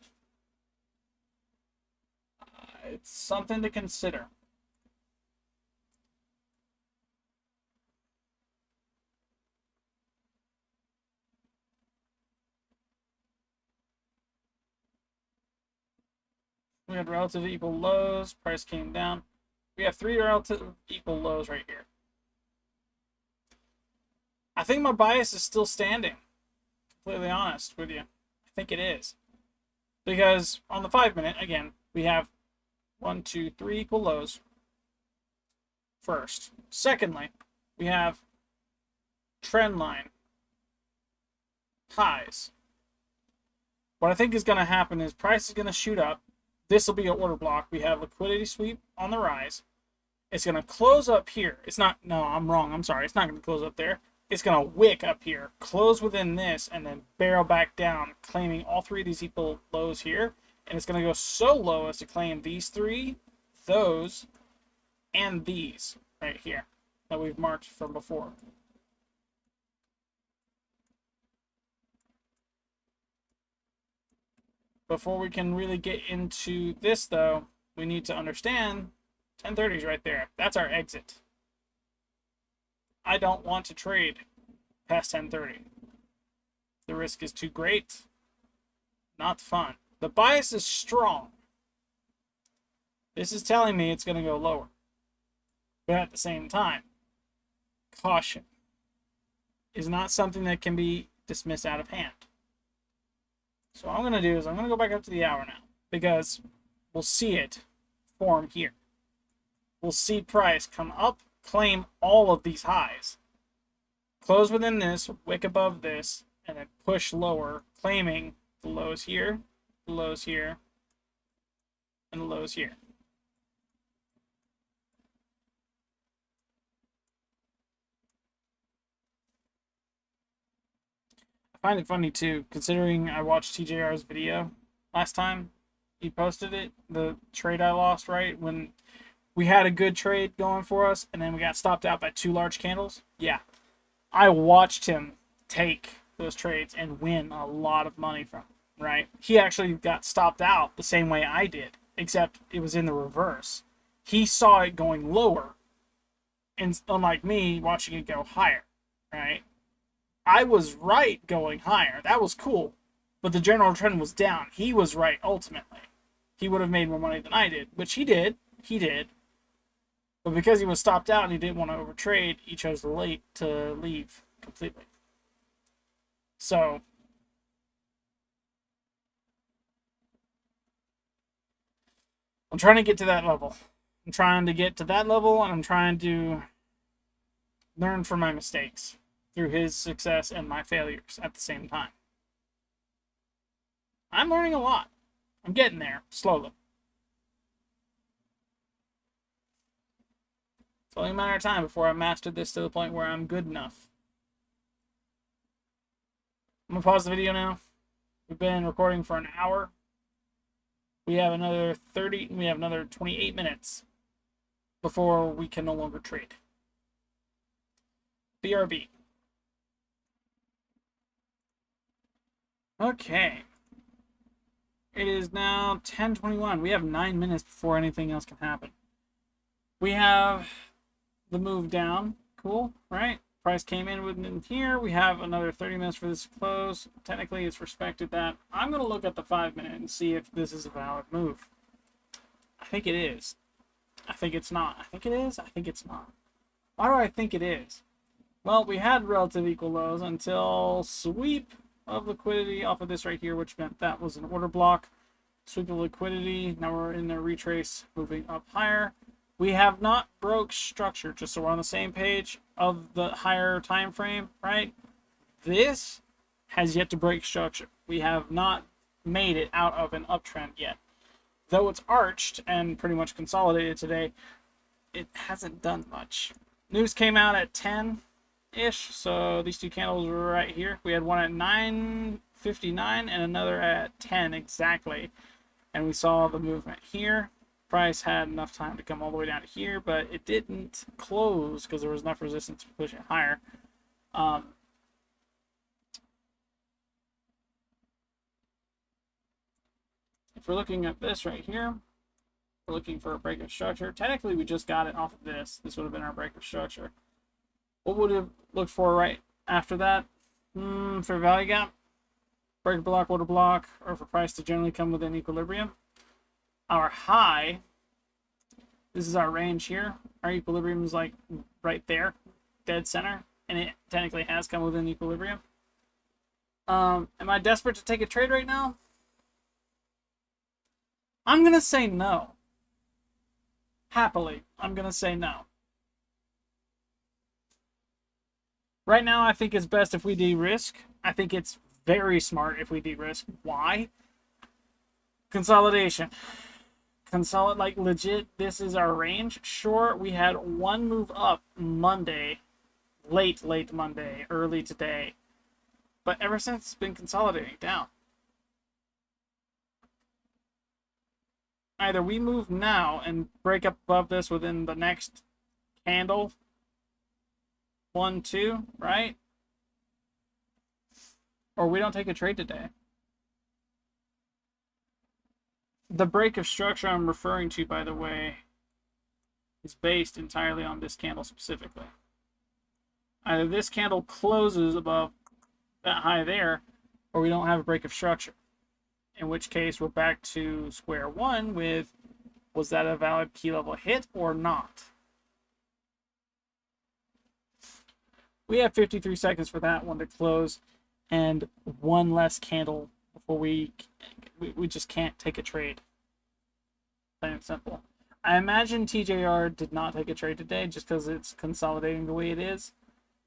It's something to consider. We had relative equal lows. Price came down. We have 3 relative equal lows right here. I think my bias is still standing. Completely honest with you. I think it is. Because on the 5-minute, again, we have 1, 2, 3 equal lows. First. Secondly, we have trend line highs. What I think is going to happen is price is going to shoot up. This will be an order block. We have liquidity sweep on the rise. It's going to close up here. It's not, no, I'm wrong. I'm sorry. It's not going to close up there. It's going to wick up here, close within this, and then barrel back down, claiming all 3 of these equal lows here. And it's going to go so low as to claim these 3, those, and these right here that we've marked from before. Before we can really get into this, though, we need to understand 1030 is right there. That's our exit. I don't want to trade past 1030. The risk is too great. Not fun. The bias is strong. This is telling me it's going to go lower. But at the same time, caution is not something that can be dismissed out of hand. So what I'm going to do is I'm going to go back up to the hour now, because we'll see it form here. We'll see price come up, claim all of these highs, close within this, wick above this, and then push lower, claiming the lows here, the lows here, and the lows here. I find it funny too, considering I watched TJR's video last time he posted it, the trade I lost, right? When we had a good trade going for us, and then we got stopped out by 2 large candles. Yeah, I watched him take those trades and win a lot of money from them, right? He actually got stopped out the same way I did, except it was in the reverse. He saw it going lower, and unlike me, watching it go higher, right? I was right going higher. That was cool. But the general trend was down. He was right ultimately. He would have made more money than I did, which he did. He did. But because he was stopped out and he didn't want to overtrade, he chose to leave completely. So I'm trying to get to that level. I'm trying to get to that level, and I'm trying to learn from my mistakes through his success and my failures at the same time. I'm learning a lot. I'm getting there slowly. It's only a matter of time before I mastered this to the point where I'm good enough. I'm gonna pause the video now. We've been recording for an hour. We have another 28 minutes before we can no longer trade. BRB. Okay. It is now 10:21. We have 9 minutes before anything else can happen. We have the move down. Cool, right? Price came in within here. We have another 30 minutes for this to close. Technically, it's respected that. I'm going to look at the 5 minute and see if this is a valid move. I think it is. I think it's not. I think it is. I think it's not. Why do I think it is? Well, we had relative equal lows until sweep of liquidity off of this right here, which meant that was an order block. Sweep of liquidity. Now we're in the retrace, moving up higher. We have not broke structure, just so we're on the same page of the higher time frame, right? This has yet to break structure. We have not made it out of an uptrend yet. Though it's arched and pretty much consolidated today, it hasn't done much. News came out at 10-ish, so these 2 candles were right here. We had one at 9:59 and another at 10 exactly. And we saw the movement here. Price had enough time to come all the way down to here, but it didn't close because there was enough resistance to push it higher. If we're looking at this right here, we're looking for a break of structure. Technically, we just got it off of this. This would have been our break of structure. What would have looked for right after that? For value gap, break block, order block, or for price to generally come within equilibrium. Our high, this is our range here. Our equilibrium is like right there, dead center, and it technically has come within equilibrium. Am I desperate to take a trade right now? I'm gonna say no. Happily, I'm gonna say no. Right now, I think it's best if we de-risk. I think it's very smart if we de-risk. Why? Consolidation. Like legit, this is our range. Sure, we had one move up Monday, late Monday, early today, but ever since it's been consolidating down. Either we move now and break up above this within the next candle, 1, 2, right? Or we don't take a trade today. The break of structure I'm referring to, by the way, is based entirely on this candle specifically. Either this candle closes above that high there, or we don't have a break of structure. In which case, we're back to square one with Was that a valid key level hit or not? We have 53 seconds for that one to close, and one less candle before we just can't take a trade. Plain and simple. I imagine TJR did not take a trade today just because it's consolidating the way it is.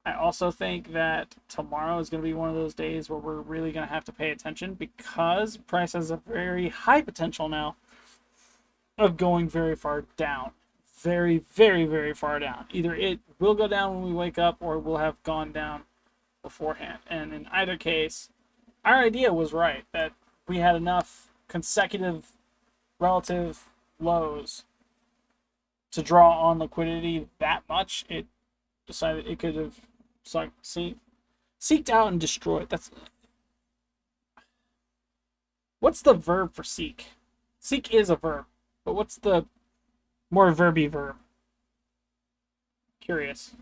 I also think that tomorrow is going to be one of those days where we're really going to have to pay attention because price has a very high potential now of going very far down. Very, very, very far down. Either it will go down when we wake up or it will have gone down beforehand. And in either case, our idea was right that we had enough consecutive relative lows to draw on liquidity that much. It decided it could have seeked out and destroyed. What's the verb for seek? Seek is a verb, but what's the more verby verb? Curious.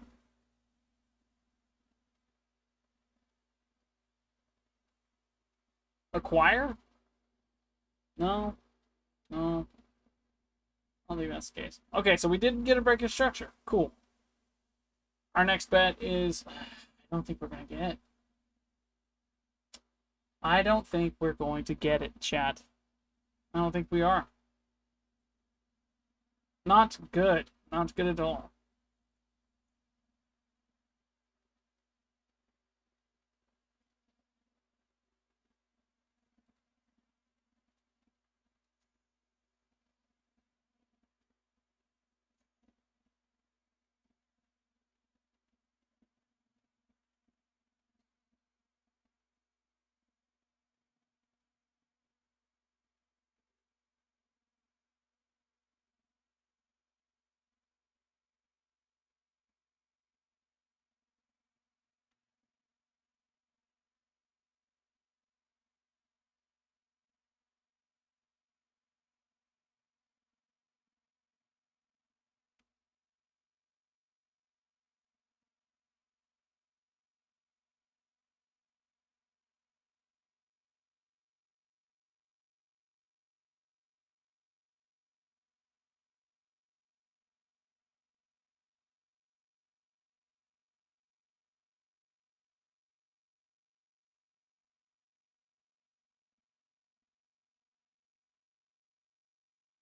Acquire? No. No. I don't think that's the case. Okay, so we did get a break of structure. Cool. Our next bet is... I don't think we're going to get it. I don't think we're going to get it, chat. I don't think we are. Not good. Not good at all.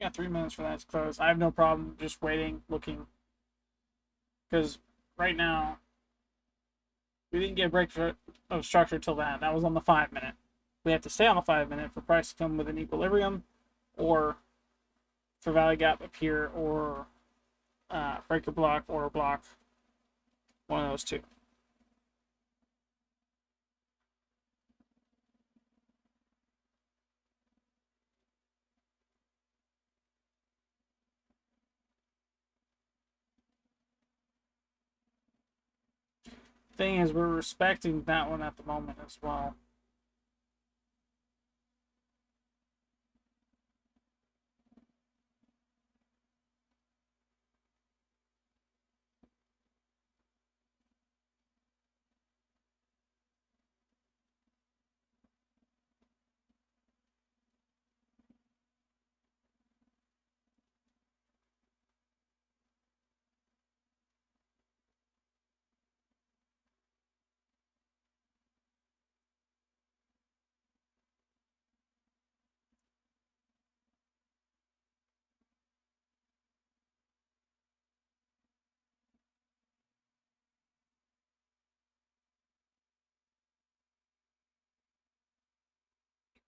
Got 3 minutes for that to close. I have no problem just waiting, looking. Because right now, we didn't get a break of structure till then. That was on the 5 minute. We have to stay on the 5 minute for price to come with an equilibrium, or for value gap appear, or breaker block, or a block. One of those two. Thing is, we're respecting that one at the moment as well.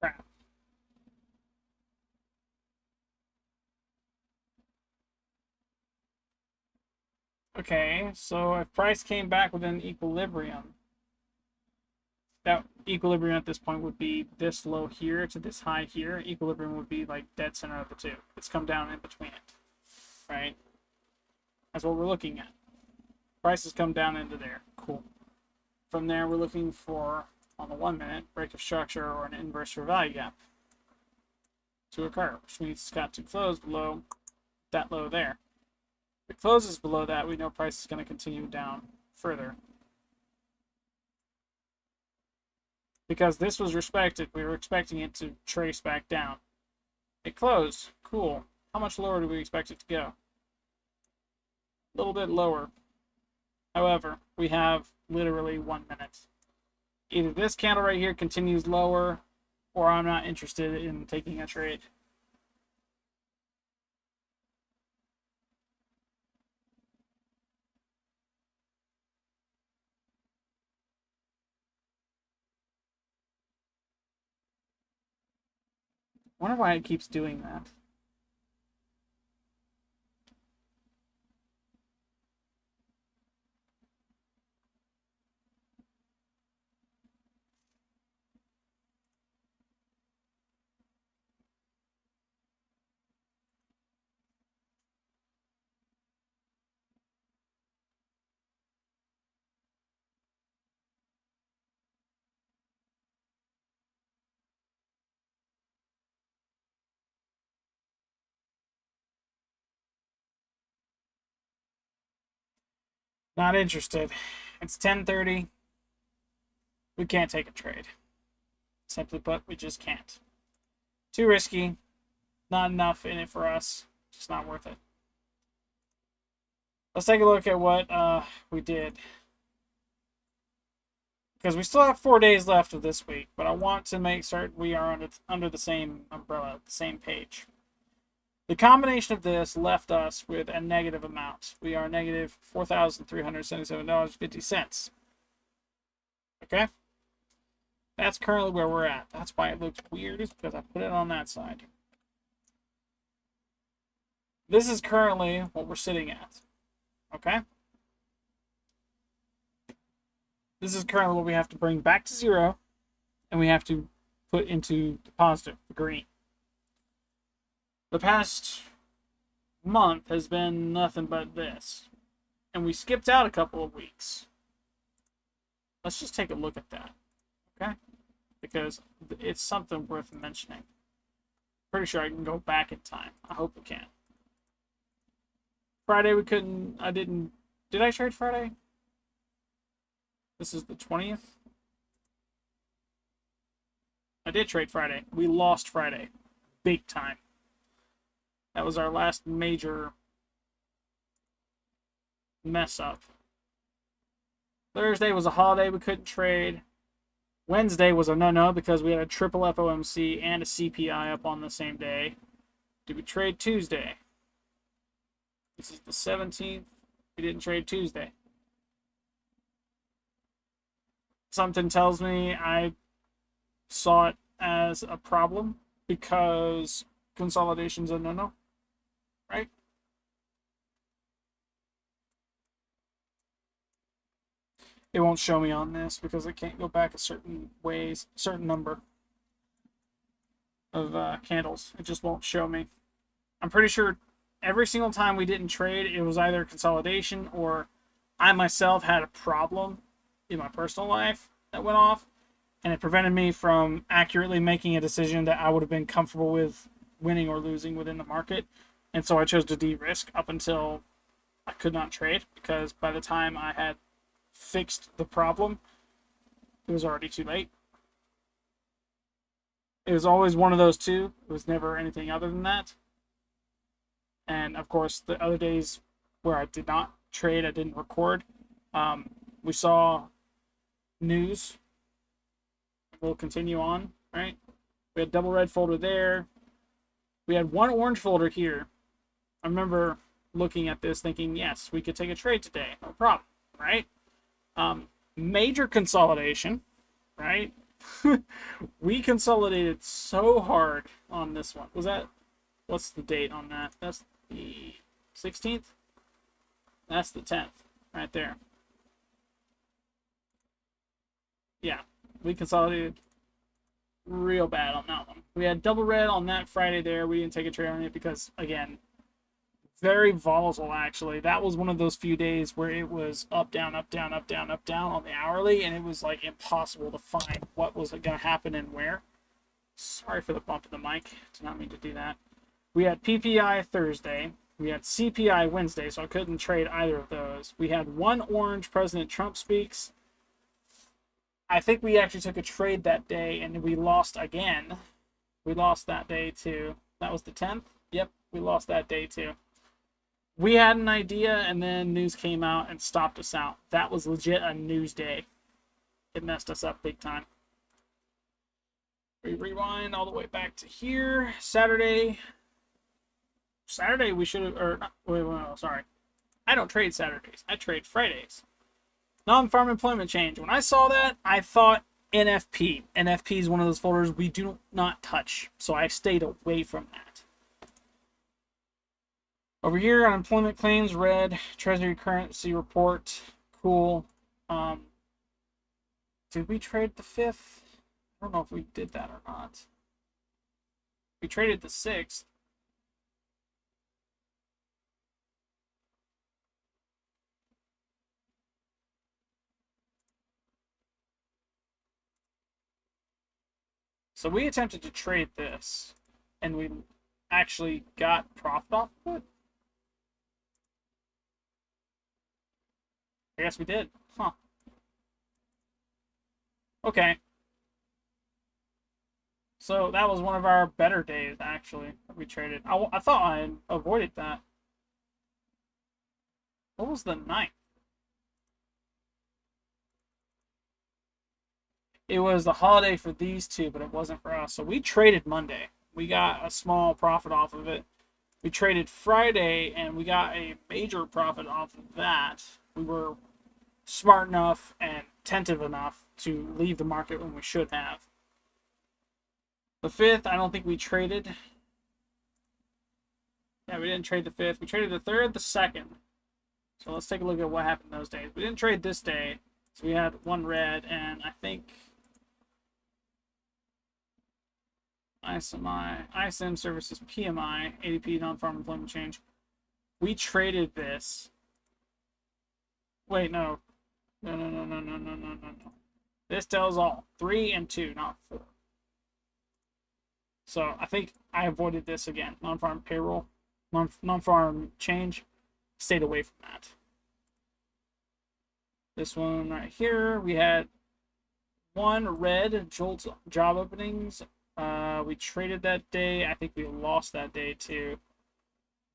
Crap. Okay, so if price came back with an equilibrium, that equilibrium at this point would be this low here to this high here. Equilibrium would be like dead center of the two. It's come down in between it, right? That's what we're looking at. Price has come down into there. Cool. From there, we're looking for, on the 1 minute, break of structure or an inverse for value gap to occur, which means it's got to close below that low there. If it closes below that, we know price is going to continue down further. Because this was respected, we were expecting it to trace back down. It closed. Cool. How much lower do we expect it to go? A little bit lower. However, we have literally 1 minute. Either this candle right here continues lower, or I'm not interested in taking a trade. I wonder why it keeps doing that. Not interested. It's 10:30. We can't take a trade. Simply put, we just can't. Too risky. Not enough in it for us. Just not worth it. Let's take a look at what we did. Because we still have 4 days left of this week, but I want to make certain we are under the same umbrella, the same page. The combination of this left us with a negative amount. We are negative $4,377.50. Okay? That's currently where we're at. That's why it looks weird, is because I put it on that side. This is currently what we're sitting at. Okay? This is currently what we have to bring back to zero, and we have to put into the positive, the green. The past month has been nothing but this. And we skipped out a couple of weeks. Let's just take a look at that. Okay? Because it's something worth mentioning. Pretty sure I can go back in time. I hope we can. Friday we couldn't. Did I trade Friday? This is the 20th. I did trade Friday. We lost Friday. Big time. That was our last major mess up. Thursday was a holiday. We couldn't trade. Wednesday was a no-no because we had a triple FOMC and a CPI up on the same day. Did we trade Tuesday? This is the 17th. We didn't trade Tuesday. Something tells me I saw it as a problem because consolidation's a no-no, right? It won't show me on this because it can't go back a certain number of candles. It just won't show me. I'm pretty sure every single time we didn't trade, it was either consolidation or I myself had a problem in my personal life that went off, and it prevented me from accurately making a decision that I would have been comfortable with winning or losing within the market. And so I chose to de-risk up until I could not trade, because by the time I had fixed the problem, it was already too late. It was always one of those two. It was never anything other than that. And of course, the other days where I did not trade, I didn't record. We saw news. We'll continue on, right? We had double red folder there. We had one orange folder here. I remember looking at this thinking, yes, we could take a trade today. No problem, right? Major consolidation, right? We consolidated so hard on this one. What's the date on that? That's the 16th? That's the 10th, right there. Yeah, we consolidated real bad on that one. We had double red on that Friday there. We didn't take a trade on it because, again, very volatile, actually. That was one of those few days where it was up, down, up, down, up, down, up, down on the hourly, and it was, like, impossible to find what was going to happen and where. Sorry for the bump in the mic. Did not mean to do that. We had PPI Thursday. We had CPI Wednesday, so I couldn't trade either of those. We had one orange President Trump speaks. I think we actually took a trade that day, and we lost again. We lost that day, too. That was the 10th? Yep, We lost that day too. We had an idea, and then news came out and stopped us out. That was legit a news day. It messed us up big time. We rewind all the way back to here. Saturday we should have, or not, wait, sorry. I don't trade Saturdays. I trade Fridays. Non-farm employment change. When I saw that, I thought NFP. NFP is one of those folders we do not touch, so I stayed away from that. Over here, unemployment claims, red. Treasury currency report, cool. Did we trade the 5th? I don't know if we did that or not. We traded the 6th. So we attempted to trade this, and we actually got profit off of it. I guess we did. Huh. Okay. So that was one of our better days, actually, that we traded. I thought I avoided that. What was the 9th? It was the holiday for these two, but it wasn't for us. So we traded Monday. We got a small profit off of it. We traded Friday, and we got a major profit off of that. We were smart enough and attentive enough to leave the market when we should have. The 5th, I don't think we traded. Yeah, we didn't trade the 5th. We traded the 3rd, the 2nd. So let's take a look at what happened those days. We didn't trade this day. So we had one red, and I think ISM services PMI, ADP non-farm employment change. We traded this. Wait, no. No. This tells all. 3 and 2, not 4. So I think I avoided this again. Non-farm payroll, non-farm change. Stayed away from that. This one right here, we had one red Jolt job openings. We traded that day. I think we lost that day too.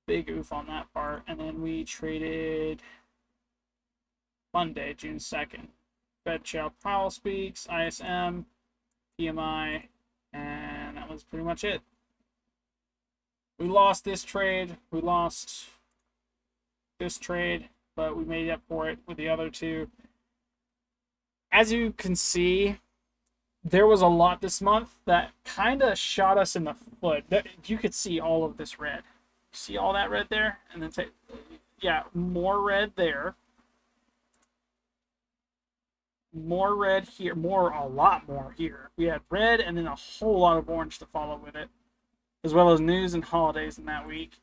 Big oof on that part. And then we traded Monday, June 2nd. Fed Chow Powell speaks, ISM, PMI, and that was pretty much it. We lost this trade. We lost this trade, but we made up for it with the other two. As you can see, there was a lot this month that kind of shot us in the foot. You could see all of this red. See all that red there? And then yeah, more red there. More red here. A lot more here. We had red and then a whole lot of orange to follow with it. As well as news and holidays in that week.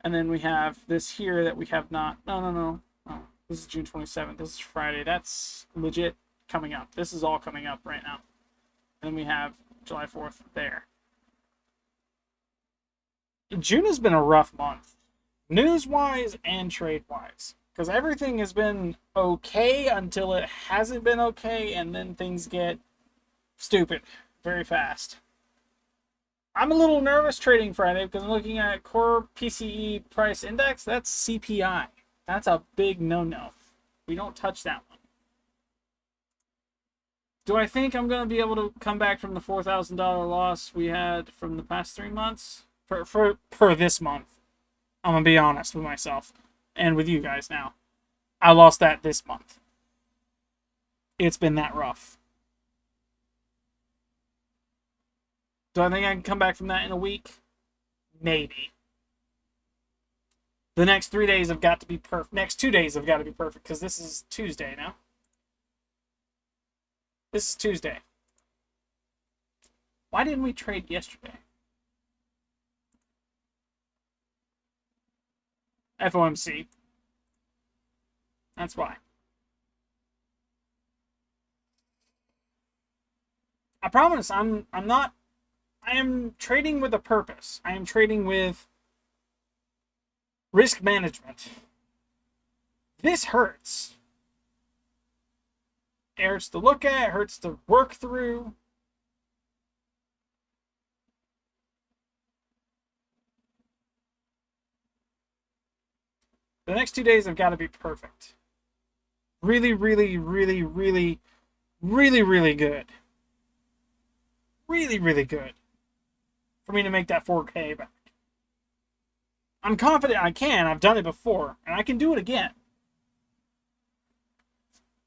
And then we have this here that we have not. No. Oh, this is June 27th. This is Friday. That's legit coming up. This is all coming up right now. And then we have July 4th there. June has been a rough month. News-wise and trade-wise. Because everything has been okay until it hasn't been okay. And then things get stupid very fast. I'm a little nervous trading Friday because I'm looking at core PCE price index. That's CPI. That's a big no-no. We don't touch that one. Do I think I'm going to be able to come back from the $4,000 loss we had from the past 3 months? Per this month. I'm going to be honest with myself and with you guys now. I lost that this month. It's been that rough. Do I think I can come back from that in a week? Maybe. The next 3 days have got to be perfect. Next 2 days have got to be perfect because this is Tuesday now. This is Tuesday. Why didn't we trade yesterday? FOMC. That's why. I promise I'm not. I am trading with a purpose. I am trading with risk management. This hurts. It hurts to look at, it hurts to work through. The next 2 days have got to be perfect. Really, really, really, really, really, really good. Really, really good. For me to make that 4K back. I'm confident I can. I've done it before. And I can do it again.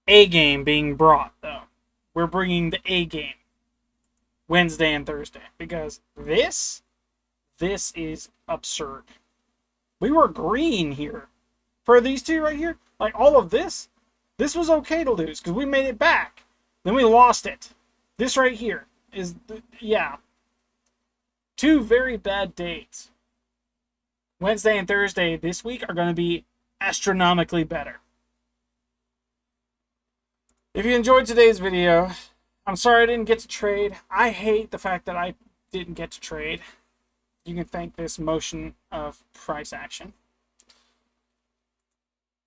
A game being brought, though. We're bringing the A game. Wednesday and Thursday. Because this is absurd. We were green here. For these two right here, like all of this was okay to lose because we made it back. Then we lost it. This right here is, yeah. 2 very bad days. Wednesday and Thursday this week are going to be astronomically better. If you enjoyed today's video, I'm sorry I didn't get to trade. I hate the fact that I didn't get to trade. You can thank this motion of price action.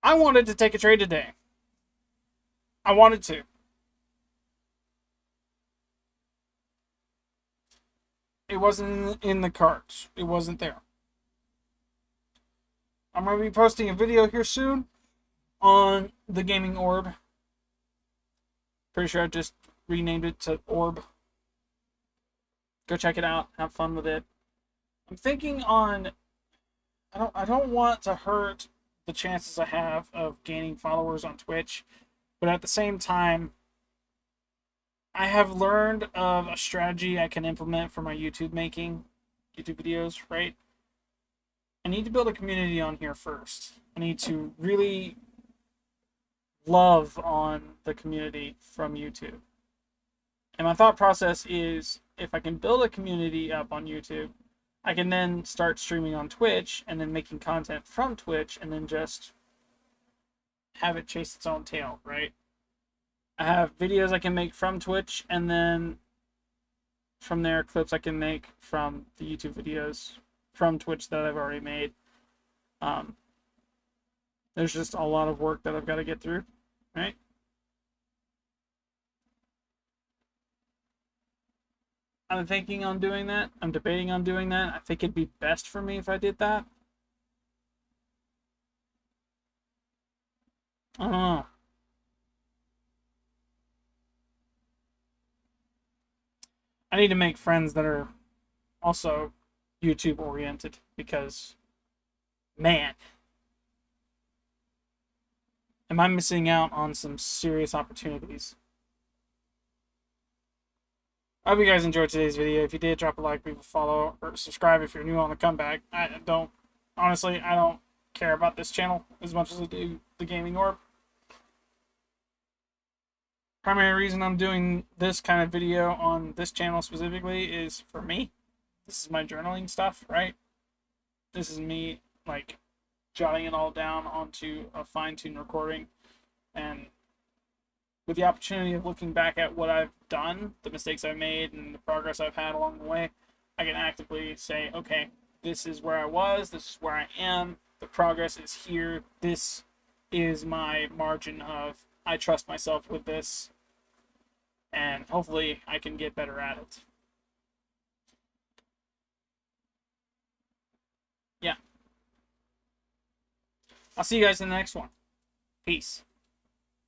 I wanted to take a trade today. I wanted to. It wasn't in the cards. It wasn't there. I'm going to be posting a video here soon on the gaming orb. Pretty sure I just renamed it to Orb. Go check it out. Have fun with it. I'm thinking on... I don't want to hurt the chances I have of gaining followers on Twitch, but at the same time, I have learned of a strategy I can implement for my YouTube videos, right? I need to build a community on here first. I need to really love on the community from YouTube. And my thought process is, if I can build a community up on YouTube, I can then start streaming on Twitch and then making content from Twitch and then just have it chase its own tail, right? I have videos I can make from Twitch, and then from there, clips I can make from the YouTube videos from Twitch that I've already made. There's just a lot of work that I've got to get through, right? I'm thinking on doing that. I'm debating on doing that. I think it'd be best for me if I did that. I don't know. I need to make friends that are also YouTube oriented because, man, am I missing out on some serious opportunities. I hope you guys enjoyed today's video. If you did, drop a like, leave a follow, or subscribe if you're new on the comeback. Honestly, I don't care about this channel as much as I do the Gaming Orb. Primary reason I'm doing this kind of video on this channel specifically is for me. This is my journaling stuff, right? This is me, like, jotting it all down onto a fine-tuned recording, and with the opportunity of looking back at what I've done, the mistakes I've made, and the progress I've had along the way, I can actively say, okay, this is where I was, this is where I am, the progress is here, this is my margin of, I trust myself with this, and hopefully I can get better at it. Yeah. I'll see you guys in the next one. Peace.